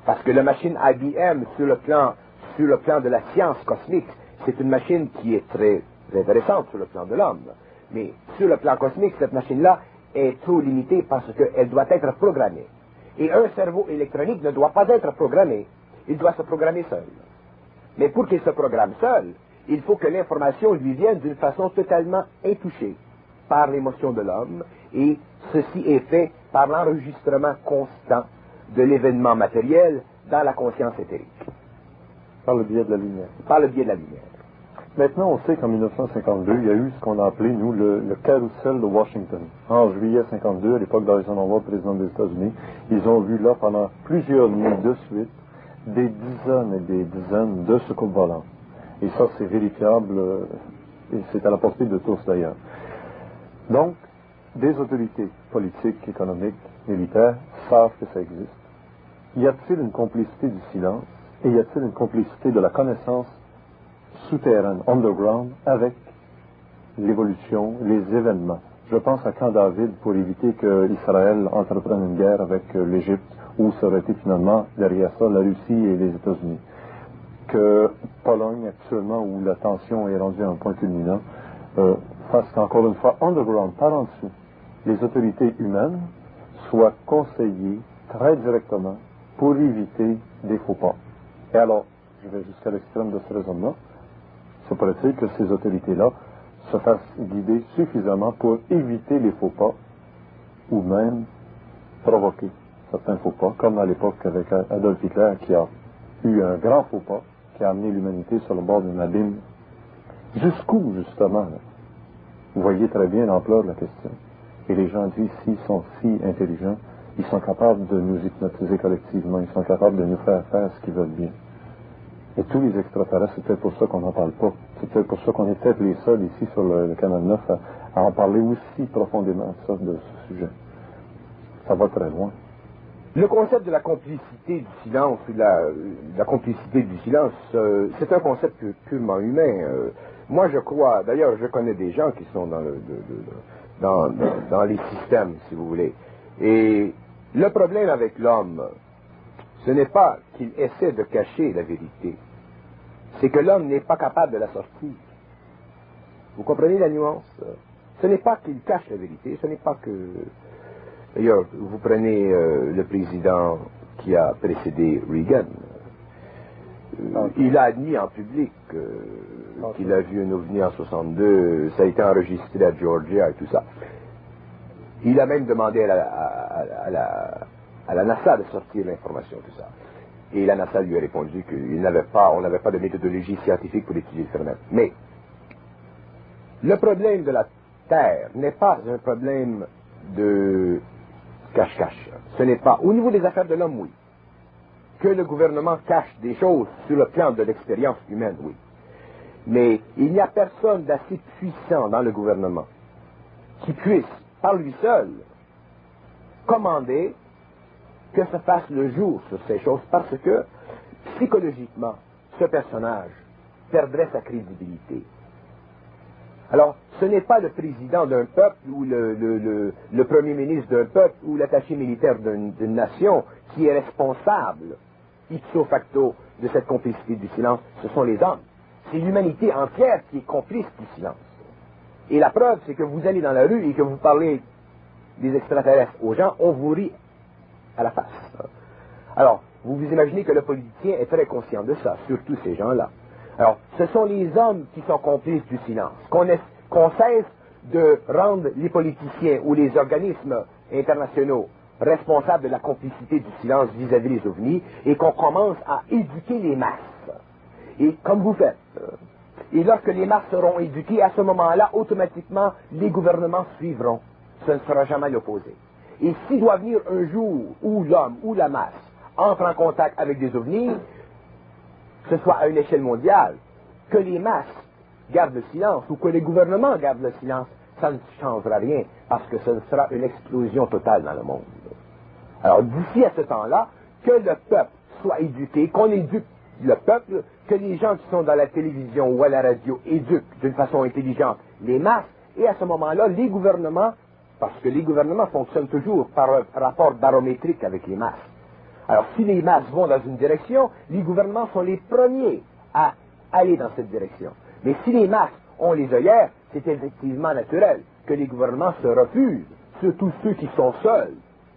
Parce que la machine IBM, sur le plan de la science cosmique, c'est une machine qui est très intéressante sur le plan de l'homme. Mais sur le plan cosmique, cette machine-là est trop limitée parce qu'elle doit être programmée. Et un cerveau électronique ne doit pas être programmé. Il doit se programmer seul. Mais pour qu'il se programme seul, il faut que l'information lui vienne d'une façon totalement intouchée par l'émotion de l'homme. Et ceci est fait par l'enregistrement constant de l'événement matériel dans la conscience éthérique. Par le biais de la lumière. Par le biais de la lumière. Maintenant, on sait qu'en 1952, il y a eu ce qu'on a appelé, nous, le carrousel de Washington. En juillet 52, à l'époque d'Eisenhower, président des États-Unis, ils ont vu là, pendant plusieurs nuits de suite, des dizaines et des dizaines de soucoupes volantes. Et ça, c'est vérifiable, et c'est à la portée de tous d'ailleurs. Donc, des autorités politiques, économiques, militaires savent que ça existe. Y a-t-il une complicité du silence et y a-t-il une complicité de la connaissance souterraine, underground, avec l'évolution, les événements? Je pense à Camp David pour éviter qu'Israël entreprenne une guerre avec l'Égypte, où ça aurait été finalement derrière ça la Russie et les États-Unis. Que Pologne, actuellement, où la tension est rendue à un point culminant, fasse qu'encore une fois, underground, par en dessous, les autorités humaines soient conseillées très directement pour éviter des faux pas. Et alors, je vais jusqu'à l'extrême de ce raisonnement, se pourrait-il que ces autorités-là se fassent guider suffisamment pour éviter les faux pas ou même provoquer certains faux pas, comme à l'époque avec Adolf Hitler qui a eu un grand faux pas qui a amené l'humanité sur le bord d'un abîme. Jusqu'où, justement, là? Vous voyez très bien l'ampleur de la question. Et les gens disent, s'ils sont si intelligents, ils sont capables de nous hypnotiser collectivement, ils sont capables de nous faire faire ce qu'ils veulent bien. Et tous les extraterrestres, c'est peut-être pour ça qu'on n'en parle pas. C'est peut-être pour ça qu'on est peut-être les seuls ici sur le Canal 9 à en parler aussi profondément de ce sujet. Ça va très loin. Le concept de la complicité du silence, la complicité du silence, c'est un concept purement humain. Moi, je crois, d'ailleurs, je connais des gens qui sont dans les systèmes, si vous voulez. Et le problème avec l'homme, ce n'est pas qu'il essaie de cacher la vérité, c'est que l'homme n'est pas capable de la sortir. Vous comprenez la nuance? Ce n'est pas qu'il cache la vérité, ce n'est pas que... D'ailleurs, vous prenez le président qui a précédé Reagan. Il a admis en public qu'il a vu un ovni en 62, ça a été enregistré à Georgia et tout ça. Il a même demandé à la NASA de sortir sortir l'information, tout ça. Et la NASA lui a répondu qu'on n'avait pas de méthodologie scientifique pour étudier le phénomène. Mais le problème de la Terre n'est pas un problème de cache-cache. Ce n'est pas, au niveau des affaires de l'homme, oui. Que le gouvernement cache des choses sur le plan de l'expérience humaine, oui. Mais il n'y a personne d'assez puissant dans le gouvernement qui puisse, par lui seul, commander que se fasse le jour sur ces choses, parce que, psychologiquement, ce personnage perdrait sa crédibilité. Alors, ce n'est pas le président d'un peuple ou le premier ministre d'un peuple ou l'attaché militaire d'une nation qui est responsable, ipso facto, de cette complicité du silence, ce sont les hommes. C'est l'humanité entière qui est complice du silence. Et la preuve, c'est que vous allez dans la rue et que vous parlez des extraterrestres aux gens, on vous rit à la face. Alors, vous vous imaginez que le politicien est très conscient de ça, surtout ces gens-là. Alors, ce sont les hommes qui sont complices du silence. Qu'on cesse de rendre les politiciens ou les organismes internationaux responsables de la complicité du silence vis-à-vis des ovnis et qu'on commence à éduquer les masses. Et comme vous faites. Et lorsque les masses seront éduquées, à ce moment-là, automatiquement, les gouvernements suivront. Ce ne sera jamais l'opposé. Et s'il doit venir un jour où l'homme ou la masse entre en contact avec des ovnis, que ce soit à une échelle mondiale, que les masses gardent le silence ou que les gouvernements gardent le silence, ça ne changera rien parce que ce sera une explosion totale dans le monde. Alors d'ici à ce temps-là, que le peuple soit éduqué, qu'on éduque le peuple, que les gens qui sont dans la télévision ou à la radio éduquent d'une façon intelligente les masses, et à ce moment-là, les gouvernements, parce que les gouvernements fonctionnent toujours par un rapport barométrique avec les masses. Alors si les masses vont dans une direction, les gouvernements sont les premiers à aller dans cette direction. Mais si les masses ont les œillères, c'est effectivement naturel que les gouvernements se refusent, surtout ceux qui sont seuls,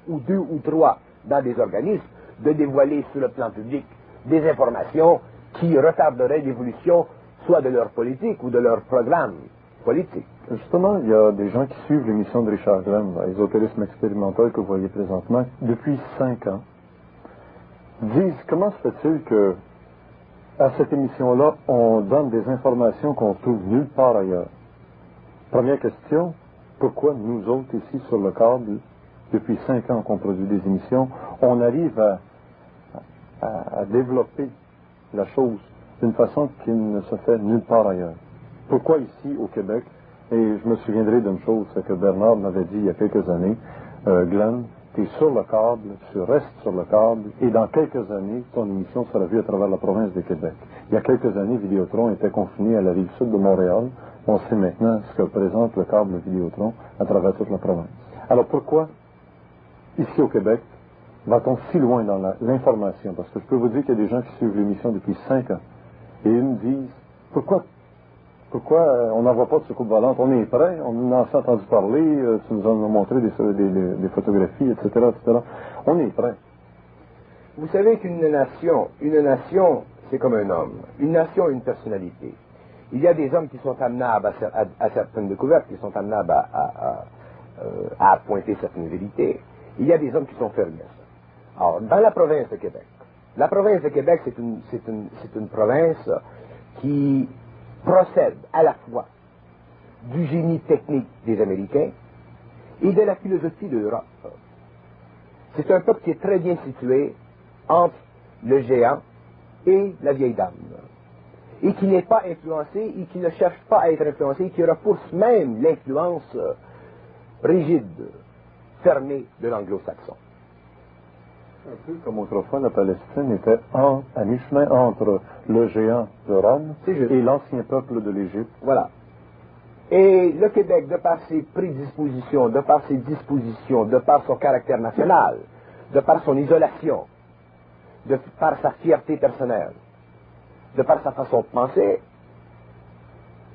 ou deux ou trois dans des organismes, de dévoiler sur le plan public des informations qui retarderaient l'évolution soit de leur politique ou de leur programme politique. Justement, il y a des gens qui suivent l'émission de Richard Glenn, l'ésotérisme expérimental que vous voyez présentement, depuis 5 ans, disent comment se fait-il que à cette émission-là, on donne des informations qu'on trouve nulle part ailleurs. Première question, pourquoi nous autres ici sur le câble, depuis 5 ans qu'on produit des émissions, on arrive à développer la chose d'une façon qui ne se fait nulle part ailleurs. Pourquoi ici au Québec? Et je me souviendrai d'une chose, c'est que Bernard m'avait dit il y a quelques années, Glenn, tu es sur le câble, tu restes sur le câble, et dans quelques années, ton émission sera vue à travers la province de Québec. Il y a quelques années, Vidéotron était confiné à la rive sud de Montréal. On sait maintenant ce que représente le câble Vidéotron à travers toute la province. Alors pourquoi, ici au Québec, va-t-on si loin dans l'information? Parce que je peux vous dire qu'il y a des gens qui suivent l'émission depuis 5 ans, et ils me disent, pourquoi on n'envoie pas de soucoupe volante? On est prêt, on en a entendu parler, tu nous en as montré des photographies, etc., etc. On est prêt. Vous savez qu'une nation, c'est comme un homme. Une nation a une personnalité. Il y a des hommes qui sont amenables à certaines découvertes, qui sont amenables à pointer certaines vérités. Il y a des hommes qui sont fermés à ça. Alors, dans la province de Québec, c'est une province qui procède à la fois du génie technique des Américains et de la philosophie de l'Europe. C'est un peuple qui est très bien situé entre le géant et la vieille dame, et qui n'est pas influencé, et qui ne cherche pas à être influencé, et qui repousse même l'influence rigide, fermée de l'anglo-saxon. Un peu comme autrefois, la Palestine était à mi-chemin entre le géant de Rome et l'ancien peuple de l'Égypte. Voilà. Et le Québec, de par ses prédispositions, de par ses dispositions, de par son caractère national, de par son isolation, de par sa fierté personnelle, de par sa façon de penser,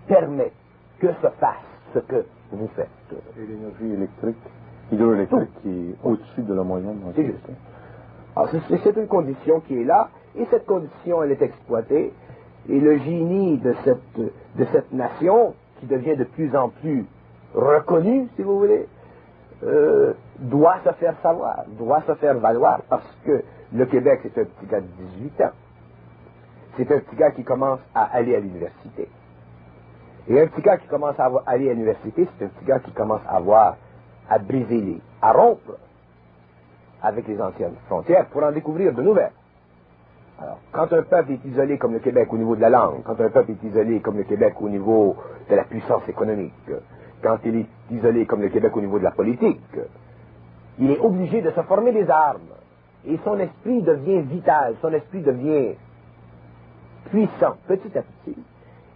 permet que se fasse ce que vous faites. Et l'énergie hydroélectrique qui est au-dessus de la moyenne. C'est juste. Alors, c'est une condition qui est là, et cette condition, elle est exploitée, et le génie de cette nation, qui devient de plus en plus reconnu, si vous voulez, doit se faire savoir, doit se faire valoir, parce que le Québec, c'est un petit gars de 18 ans. C'est un petit gars qui commence à aller à l'université. Et un petit gars qui commence à aller à l'université, c'est un petit gars qui commence à briser à rompre avec les anciennes frontières pour en découvrir de nouvelles. Alors, quand un peuple est isolé comme le Québec au niveau de la langue, quand un peuple est isolé comme le Québec au niveau de la puissance économique, quand il est isolé comme le Québec au niveau de la politique, il est obligé de se former des armes. Et son esprit devient vital, son esprit devient puissant, petit à petit,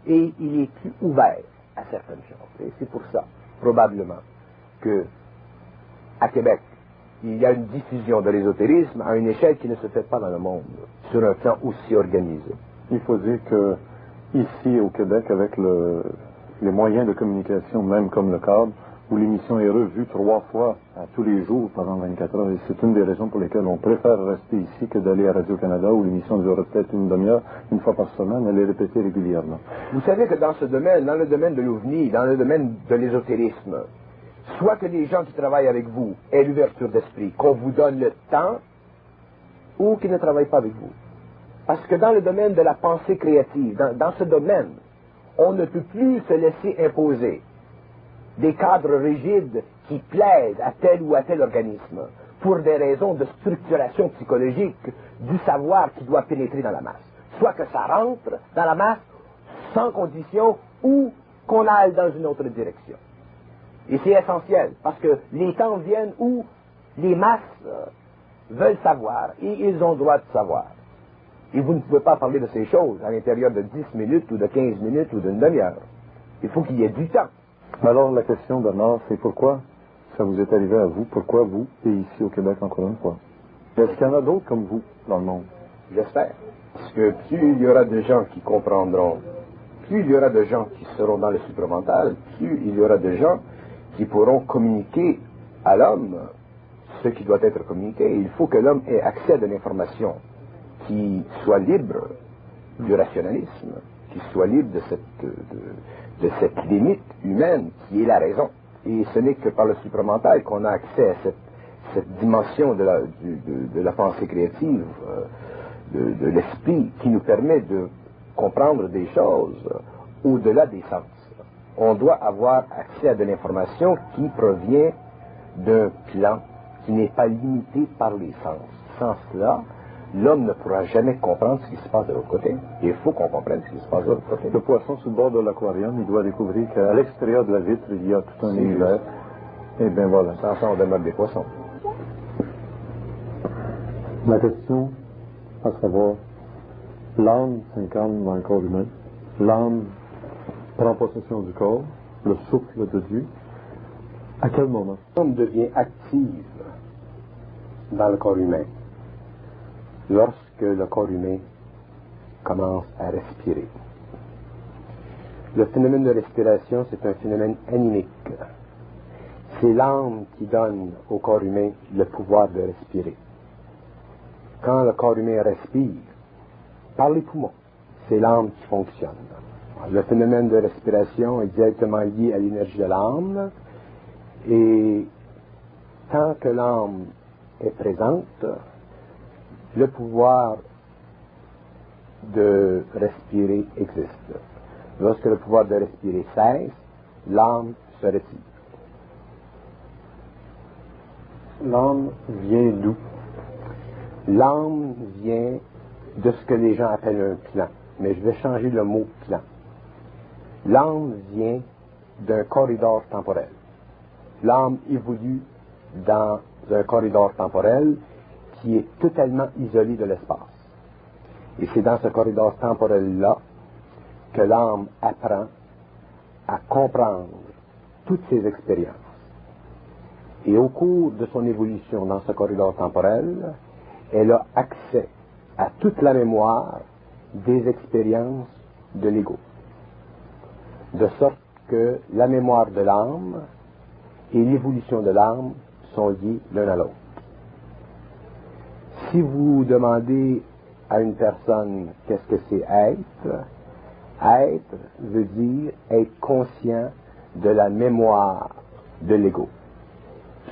et il est plus ouvert à certaines choses. Et c'est pour ça, probablement, que à Québec, il y a une diffusion de l'ésotérisme à une échelle qui ne se fait pas dans le monde, sur un plan aussi organisé. Il faut dire que ici au Québec, avec les moyens de communication, même comme le câble, où l'émission est revue 3 fois à tous les jours pendant 24 heures, et c'est une des raisons pour lesquelles on préfère rester ici que d'aller à Radio-Canada, où l'émission dure peut-être une demi-heure, une fois par semaine, elle est répétée régulièrement. Vous savez que dans ce domaine, dans le domaine de l'OVNI, dans le domaine de l'ésotérisme, soit que les gens qui travaillent avec vous aient l'ouverture d'esprit, qu'on vous donne le temps, ou qu'ils ne travaillent pas avec vous. Parce que dans le domaine de la pensée créative, dans ce domaine, on ne peut plus se laisser imposer des cadres rigides qui plaisent à tel ou à tel organisme pour des raisons de structuration psychologique du savoir qui doit pénétrer dans la masse. Soit que ça rentre dans la masse sans condition ou qu'on aille dans une autre direction. Et c'est essentiel, parce que les temps viennent où les masses veulent savoir, et ils ont le droit de savoir. Et vous ne pouvez pas parler de ces choses à l'intérieur de 10 minutes, ou de 15 minutes, ou d'une demi-heure. Il faut qu'il y ait du temps. Alors la question, Bernard, c'est pourquoi ça vous est arrivé à vous, pourquoi vous, et ici au Québec encore une fois. Est-ce qu'il y en a d'autres comme vous dans le monde? J'espère. Parce que plus il y aura de gens qui comprendront, plus il y aura de gens qui seront dans le supramental, plus il y aura de gens qui pourront communiquer à l'homme ce qui doit être communiqué. Il faut que l'homme ait accès à de l'information qui soit libre du rationalisme, qui soit libre de cette limite humaine qui est la raison. Et ce n'est que par le supramental qu'on a accès à cette dimension de la pensée créative, de l'esprit, qui nous permet de comprendre des choses au-delà des sens. On doit avoir accès à de l'information qui provient d'un plan qui n'est pas limité par les sens. Sans cela, l'homme ne pourra jamais comprendre ce qui se passe de l'autre côté. Et il faut qu'on comprenne ce qui se passe de l'autre côté. Le poisson sur le bord de l'aquarium, il doit découvrir qu'à l'extérieur de la vitre, il y a tout un univers. Et bien voilà. Sans ça, on demeure des poissons. La question, à savoir, l'âme s'incarne dans le corps humain. L'âme prend possession du corps, le souffle de Dieu. À quel moment? L'âme devient active dans le corps humain lorsque le corps humain commence à respirer. Le phénomène de respiration, c'est un phénomène animique. C'est l'âme qui donne au corps humain le pouvoir de respirer. Quand le corps humain respire, par les poumons, c'est l'âme qui fonctionne. Le phénomène de respiration est directement lié à l'énergie de l'âme, et tant que l'âme est présente, le pouvoir de respirer existe. Lorsque le pouvoir de respirer cesse, l'âme se retire. L'âme vient d'où? L'âme vient de ce que les gens appellent un plan, mais je vais changer le mot plan. L'âme vient d'un corridor temporel. L'âme évolue dans un corridor temporel qui est totalement isolé de l'espace. Et c'est dans ce corridor temporel-là que l'âme apprend à comprendre toutes ses expériences. Et au cours de son évolution dans ce corridor temporel, elle a accès à toute la mémoire des expériences de l'ego. De sorte que la mémoire de l'âme et l'évolution de l'âme sont liées l'un à l'autre. Si vous demandez à une personne qu'est-ce que c'est être, être veut dire être conscient de la mémoire de l'ego.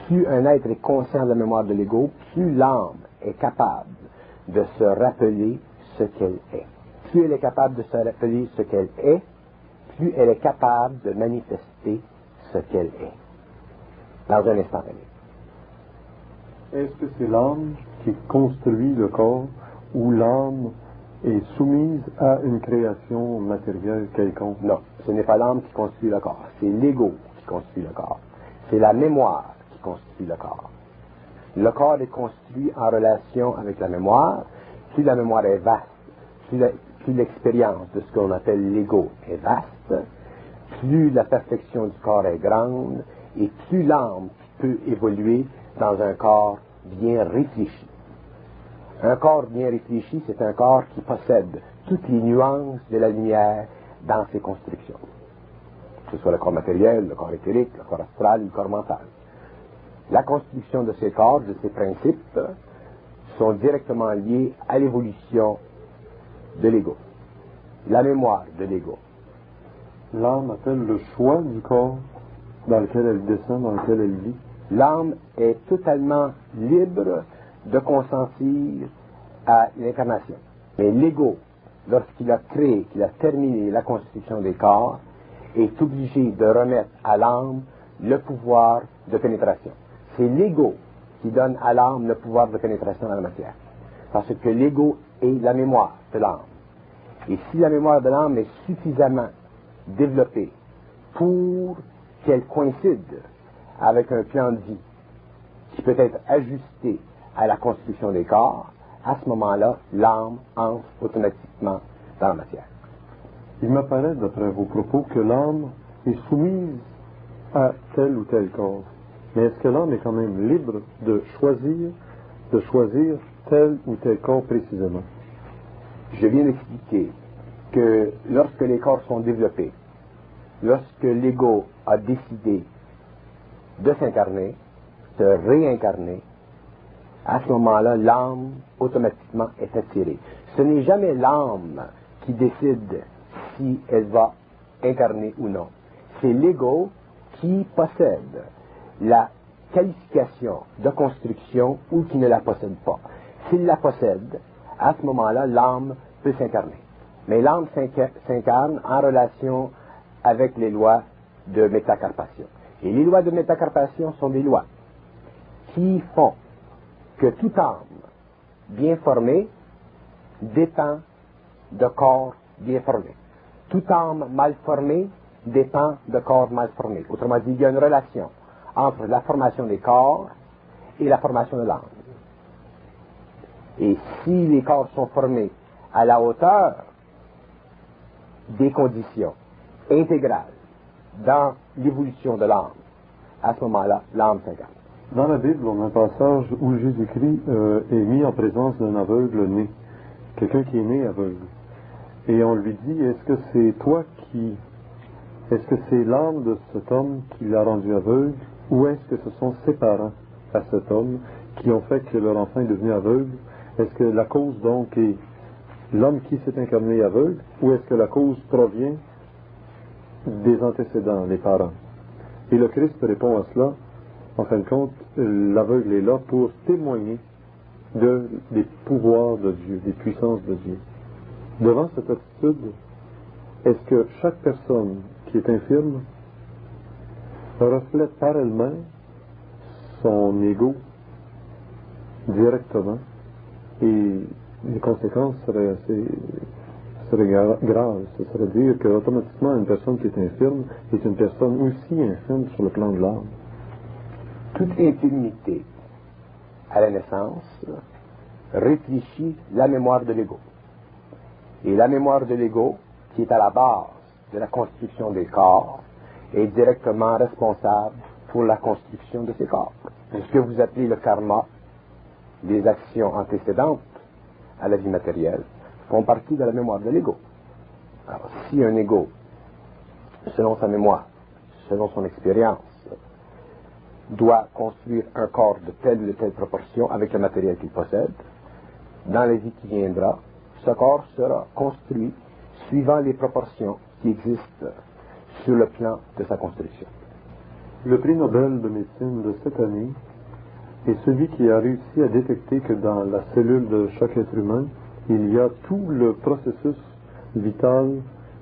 plus un être est conscient de la mémoire de l'ego, plus l'âme est capable de se rappeler ce qu'elle est. Plus elle est capable de se rappeler ce qu'elle est, plus elle est capable de manifester ce qu'elle est dans un instant donné. Est-ce que c'est l'âme qui construit le corps ou l'âme est soumise à une création matérielle quelconque? Non, ce n'est pas l'âme qui construit le corps, c'est l'ego qui construit le corps. C'est la mémoire qui construit le corps. Le corps est construit en relation avec la mémoire. Plus la mémoire est vaste, plus l'expérience de ce qu'on appelle l'ego est vaste, plus la perfection du corps est grande, et plus l'âme peut évoluer dans un corps bien réfléchi. Un corps bien réfléchi, c'est un corps qui possède toutes les nuances de la lumière dans ses constructions. Que ce soit le corps matériel, le corps éthérique, le corps astral, le corps mental. La construction de ces corps, de ces principes, sont directement liés à l'évolution de l'ego, la mémoire de l'ego. L'âme a-t-elle le choix du corps dans lequel elle descend, dans lequel elle vit? L'âme est totalement libre de consentir à l'incarnation. Mais l'ego, lorsqu'il a créé, qu'il a terminé la construction des corps, est obligé de remettre à l'âme le pouvoir de pénétration. C'est l'ego qui donne à l'âme le pouvoir de pénétration dans la matière. Parce que l'ego est la mémoire de l'âme. Et si la mémoire de l'âme est suffisamment développée pour qu'elle coïncide avec un plan de vie qui peut être ajusté à la construction des corps, à ce moment-là, l'âme entre automatiquement dans la matière. Il m'apparaît, d'après vos propos, que l'âme est soumise à tel ou tel corps. Mais est-ce que l'âme est quand même libre de choisir tel ou tel corps précisément? Je viens d'expliquer que lorsque les corps sont développés, lorsque l'ego a décidé de s'incarner, de réincarner, à ce moment-là, l'âme automatiquement est attirée. Ce n'est jamais l'âme qui décide si elle va incarner ou non. C'est l'ego qui possède la qualification de construction ou qui ne la possède pas. S'il la possède, à ce moment-là, l'âme peut s'incarner. Mais l'âme s'incarne en relation avec les lois de métacarpation. Et les lois de métacarpation sont des lois qui font que toute âme bien formée dépend de corps bien formés. Toute âme mal formée dépend de corps mal formés. Autrement dit, il y a une relation entre la formation des corps et la formation de l'âme. Et si les corps sont formés à la hauteur des conditions intégrales dans l'évolution de l'âme, à ce moment-là, l'âme s'incarne. Dans la Bible, on a un passage où Jésus-Christ est mis en présence d'un aveugle né, quelqu'un qui est né aveugle. Et on lui dit, est-ce que c'est l'âme de cet homme qui l'a rendu aveugle, ou est-ce que ce sont ses parents à cet homme qui ont fait que leur enfant est devenu aveugle? Est-ce que la cause donc est l'homme qui s'est incarné aveugle, ou est-ce que la cause provient des antécédents, les parents? Et le Christ répond à cela. En fin de compte, l'aveugle est là pour témoigner des pouvoirs de Dieu, des puissances de Dieu. Devant cette attitude, est-ce que chaque personne qui est infirme reflète par elle-même son ego directement, et les conséquences seraient graves? Ce serait dire qu'automatiquement une personne qui est infirme est une personne aussi infirme sur le plan de l'âme. Toute infirmité à la naissance réfléchit la mémoire de l'ego. Et la mémoire de l'ego, qui est à la base de la construction des corps, est directement responsable pour la construction de ces corps. Ce que vous appelez le karma, les actions antécédentes à la vie matérielle, font partie de la mémoire de l'ego. Alors, si un ego, selon sa mémoire, selon son expérience, doit construire un corps de telle ou de telle proportion avec le matériel qu'il possède, dans la vie qui viendra, ce corps sera construit suivant les proportions qui existent sur le plan de sa construction. Le prix Nobel de médecine de cette année est celui qui a réussi à détecter que dans la cellule de chaque être humain, il y a tout le processus vital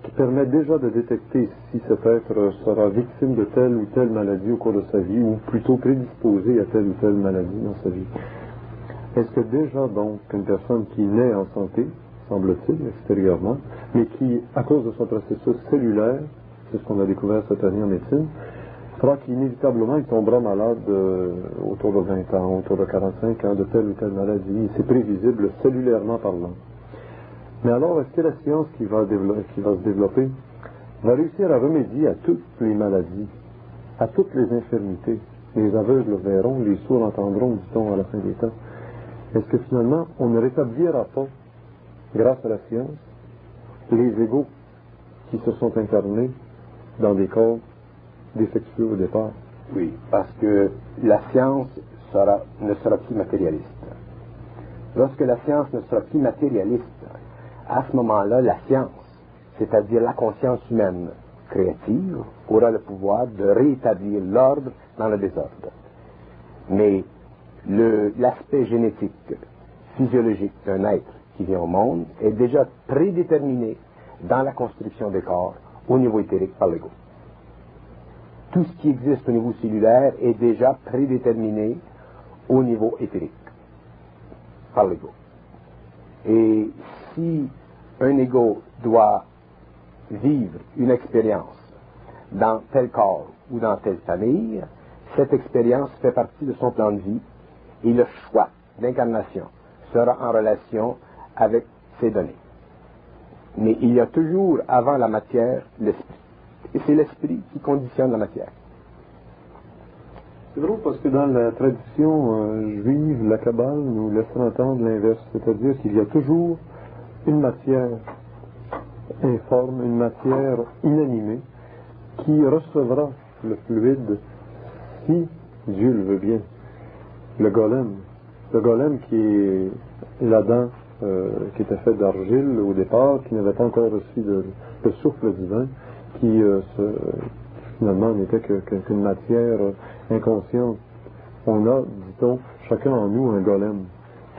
qui permet déjà de détecter si cet être sera victime de telle ou telle maladie au cours de sa vie, ou plutôt prédisposé à telle ou telle maladie dans sa vie. Est-ce que déjà, donc, une personne qui naît en santé, semble-t-il, extérieurement, mais qui, à cause de son processus cellulaire, c'est ce qu'on a découvert cette année en médecine, fera qu'inévitablement il tombera malade autour de 20 ans, autour de 45 ans, de telle ou telle maladie. C'est prévisible cellulairement parlant. Mais alors, est-ce que la science qui va se développer va réussir à remédier à toutes les maladies, à toutes les infirmités? Les aveugles verront, les sourds entendront, dit-on à la fin des temps. Est-ce que finalement, on ne rétablira pas, grâce à la science, les égaux qui se sont incarnés dans des corps défectueux au départ? Oui, parce que la science ne sera plus matérialiste. Lorsque la science ne sera plus matérialiste, à ce moment-là, la science, c'est-à-dire la conscience humaine créative, aura le pouvoir de rétablir l'ordre dans le désordre. Mais l'aspect génétique, physiologique d'un être qui vient au monde est déjà prédéterminé dans la construction des corps au niveau éthérique par l'ego. Tout ce qui existe au niveau cellulaire est déjà prédéterminé au niveau éthérique par l'ego. Et si un ego doit vivre une expérience dans tel corps ou dans telle famille, cette expérience fait partie de son plan de vie et le choix d'incarnation sera en relation avec ces données. Mais il y a toujours avant la matière l'esprit. Et c'est l'esprit qui conditionne la matière. C'est drôle parce que dans la tradition juive, la Kabbale nous laisse entendre l'inverse, c'est-à-dire qu'il y a toujours une matière informe, une matière inanimée qui recevra le fluide si Dieu le veut bien. Le golem qui est l'Adam qui était fait d'argile au départ, qui n'avait pas encore reçu le souffle divin, qui finalement n'était qu'une matière inconsciente. On a, dit-on, chacun en nous un golem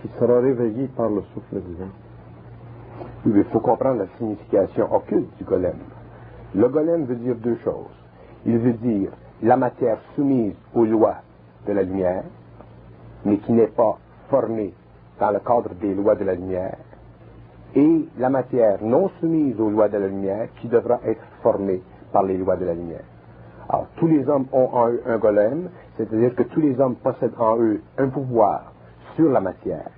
qui sera réveillé par le souffle divin. Oui, il faut comprendre la signification occulte du golem. Le golem veut dire deux choses. Il veut dire la matière soumise aux lois de la lumière, mais qui n'est pas formée dans le cadre des lois de la lumière, et la matière non soumise aux lois de la lumière qui devra être formée par les lois de la lumière. Alors, tous les hommes ont en eux un golem, c'est-à-dire que tous les hommes possèdent en eux un pouvoir sur la matière.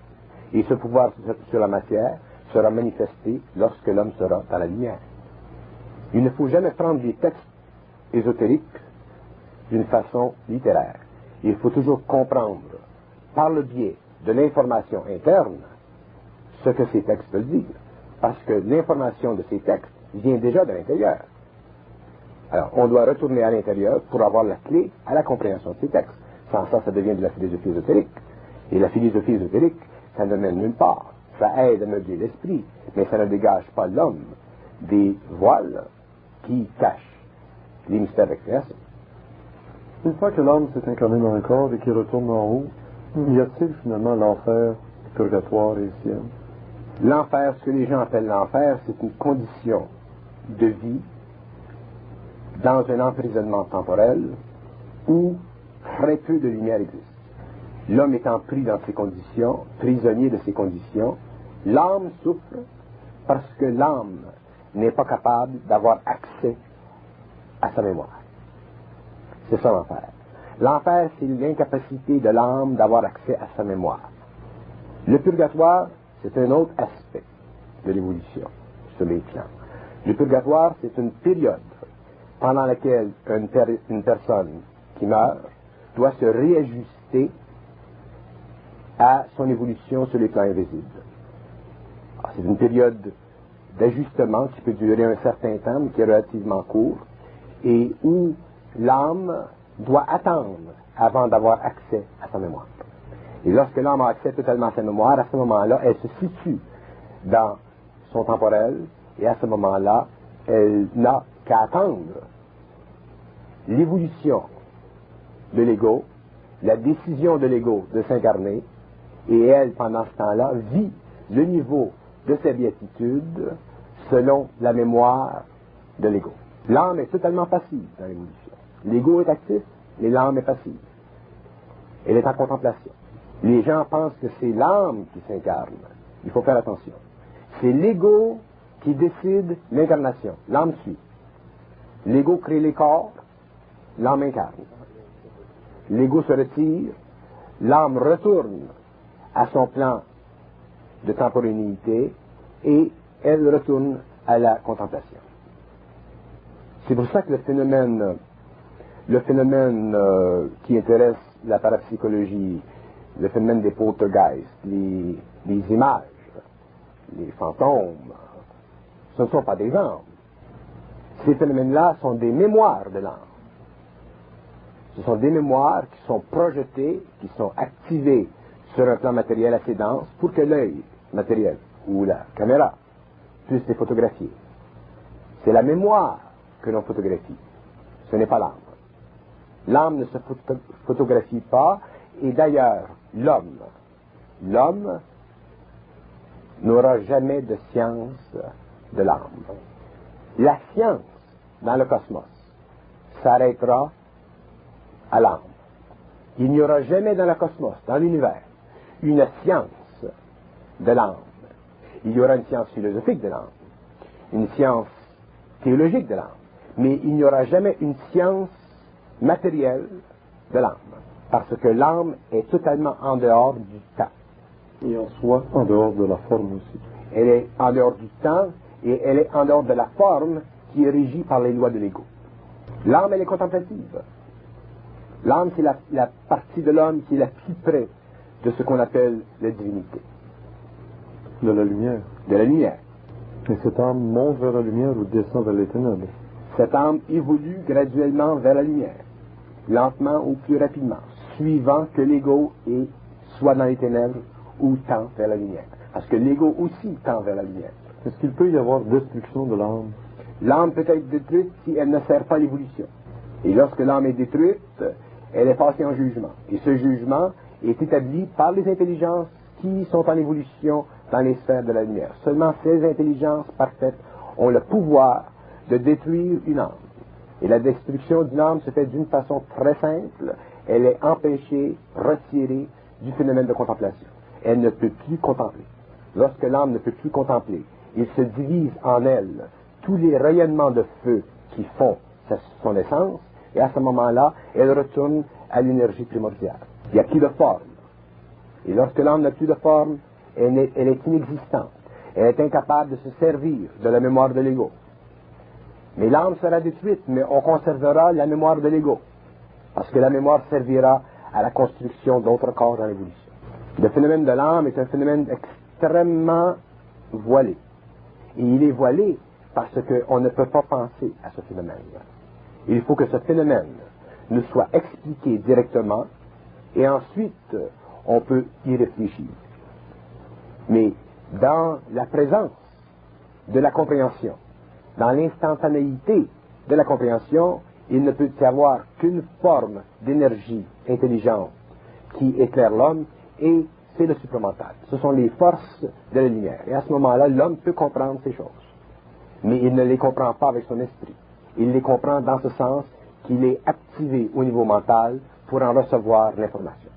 Et ce pouvoir sur la matière sera manifesté lorsque l'homme sera dans la lumière. Il ne faut jamais prendre des textes ésotériques d'une façon littéraire. Il faut toujours comprendre, par le biais de l'information interne, ce que ces textes veulent dire. Parce que l'information de ces textes vient déjà de l'intérieur. Alors, on doit retourner à l'intérieur pour avoir la clé à la compréhension de ces textes. Sans ça, ça devient de la philosophie ésotérique. Et la philosophie ésotérique, ça ne mène nulle part. Ça aide à meubler l'esprit, mais ça ne dégage pas l'homme des voiles qui cachent les mystères de la création. Une fois que l'âme s'est incarnée dans le corps et qu'il retourne en haut, y a-t-il finalement l'enfer, le purgatoire et le ciel? L'enfer, ce que les gens appellent l'enfer, c'est une condition de vie dans un emprisonnement temporel où très peu de lumière existe. L'homme étant pris dans ces conditions, prisonnier de ces conditions, l'âme souffre parce que l'âme n'est pas capable d'avoir accès à sa mémoire. C'est ça l'enfer. L'enfer, c'est l'incapacité de l'âme d'avoir accès à sa mémoire. Le purgatoire, c'est un autre aspect de l'évolution sur les plans. Le purgatoire, c'est une période pendant laquelle une personne qui meurt doit se réajuster à son évolution sur les plans invisibles. Alors, c'est une période d'ajustement qui peut durer un certain temps, mais qui est relativement court, et où l'âme doit attendre avant d'avoir accès à sa mémoire. Et lorsque l'âme a accès totalement à sa mémoire, à ce moment-là, elle se situe dans son temporel, et à ce moment-là, elle n'a qu'à attendre l'évolution de l'ego, la décision de l'ego de s'incarner, et elle, pendant ce temps-là, vit le niveau de sa béatitude selon la mémoire de l'ego. L'âme est totalement passive dans l'évolution. L'ego est actif, mais l'âme est passive. Elle est en contemplation. Les gens pensent que c'est l'âme qui s'incarne. Il faut faire attention. C'est l'ego qui décide l'incarnation. L'âme suit. L'ego crée les corps, l'âme incarne. L'ego se retire, l'âme retourne à son plan de temporalité et elle retourne à la contemplation. C'est pour ça que le phénomène qui intéresse la parapsychologie, le phénomène des poltergeists, les images, les fantômes, ce ne sont pas des âmes. Ces phénomènes-là sont des mémoires de l'âme. Ce sont des mémoires qui sont projetées, qui sont activées sur un plan matériel assez dense pour que l'œil matériel ou la caméra puisse les photographier. C'est la mémoire que l'on photographie. Ce n'est pas l'âme. L'âme ne se photographie pas, et d'ailleurs, l'homme n'aura jamais de science de l'âme. La science dans le cosmos s'arrêtera à l'âme. Il n'y aura jamais dans le cosmos, dans l'univers, une science de l'âme. Il y aura une science philosophique de l'âme, une science théologique de l'âme, mais il n'y aura jamais une science matérielle de l'âme, parce que l'âme est totalement en dehors du temps. Et en soi, en dehors de la forme aussi. Elle est en dehors du temps et elle est en dehors de la forme qui est régie par les lois de l'ego. L'âme, elle est contemplative. L'âme, c'est la partie de l'homme qui est la plus près de ce qu'on appelle la divinité. De la lumière. De la lumière. Et cette âme monte vers la lumière ou descend vers les ténèbres. Cette âme évolue graduellement vers la lumière, lentement ou plus rapidement, suivant que l'ego est soit dans les ténèbres ou tend vers la lumière. Parce que l'ego aussi tend vers la lumière. Est-ce qu'il peut y avoir destruction de l'âme? L'âme peut être détruite si elle ne sert pas l'évolution. Et lorsque l'âme est détruite, elle est passée en jugement. Et ce jugement est établi par les intelligences qui sont en évolution dans les sphères de la lumière. Seulement ces intelligences parfaites ont le pouvoir de détruire une âme. Et la destruction d'une âme se fait d'une façon très simple. Elle est empêchée, retirée du phénomène de contemplation. Elle ne peut plus contempler. Lorsque l'âme ne peut plus contempler, il se divise en elle tous les rayonnements de feu qui font son essence, et à ce moment-là, elle retourne à l'énergie primordiale. Il n'y a plus de forme. Et lorsque l'âme n'a plus de forme, elle est inexistante. Elle est incapable de se servir de la mémoire de l'ego. Mais l'âme sera détruite, mais on conservera la mémoire de l'ego. Parce que la mémoire servira à la construction d'autres corps dans l'évolution. Le phénomène de l'âme est un phénomène extrêmement voilé. Et il est voilé parce qu'on ne peut pas penser à ce phénomène. Il faut que ce phénomène nous soit expliqué directement et ensuite on peut y réfléchir. Mais dans la présence de la compréhension, dans l'instantanéité de la compréhension, il ne peut y avoir qu'une forme d'énergie intelligente qui éclaire l'homme, et c'est le supramental. Ce sont les forces de la lumière. Et à ce moment-là, l'homme peut comprendre ces choses. Mais il ne les comprend pas avec son esprit. Il les comprend dans ce sens qu'il est activé au niveau mental pour en recevoir l'information.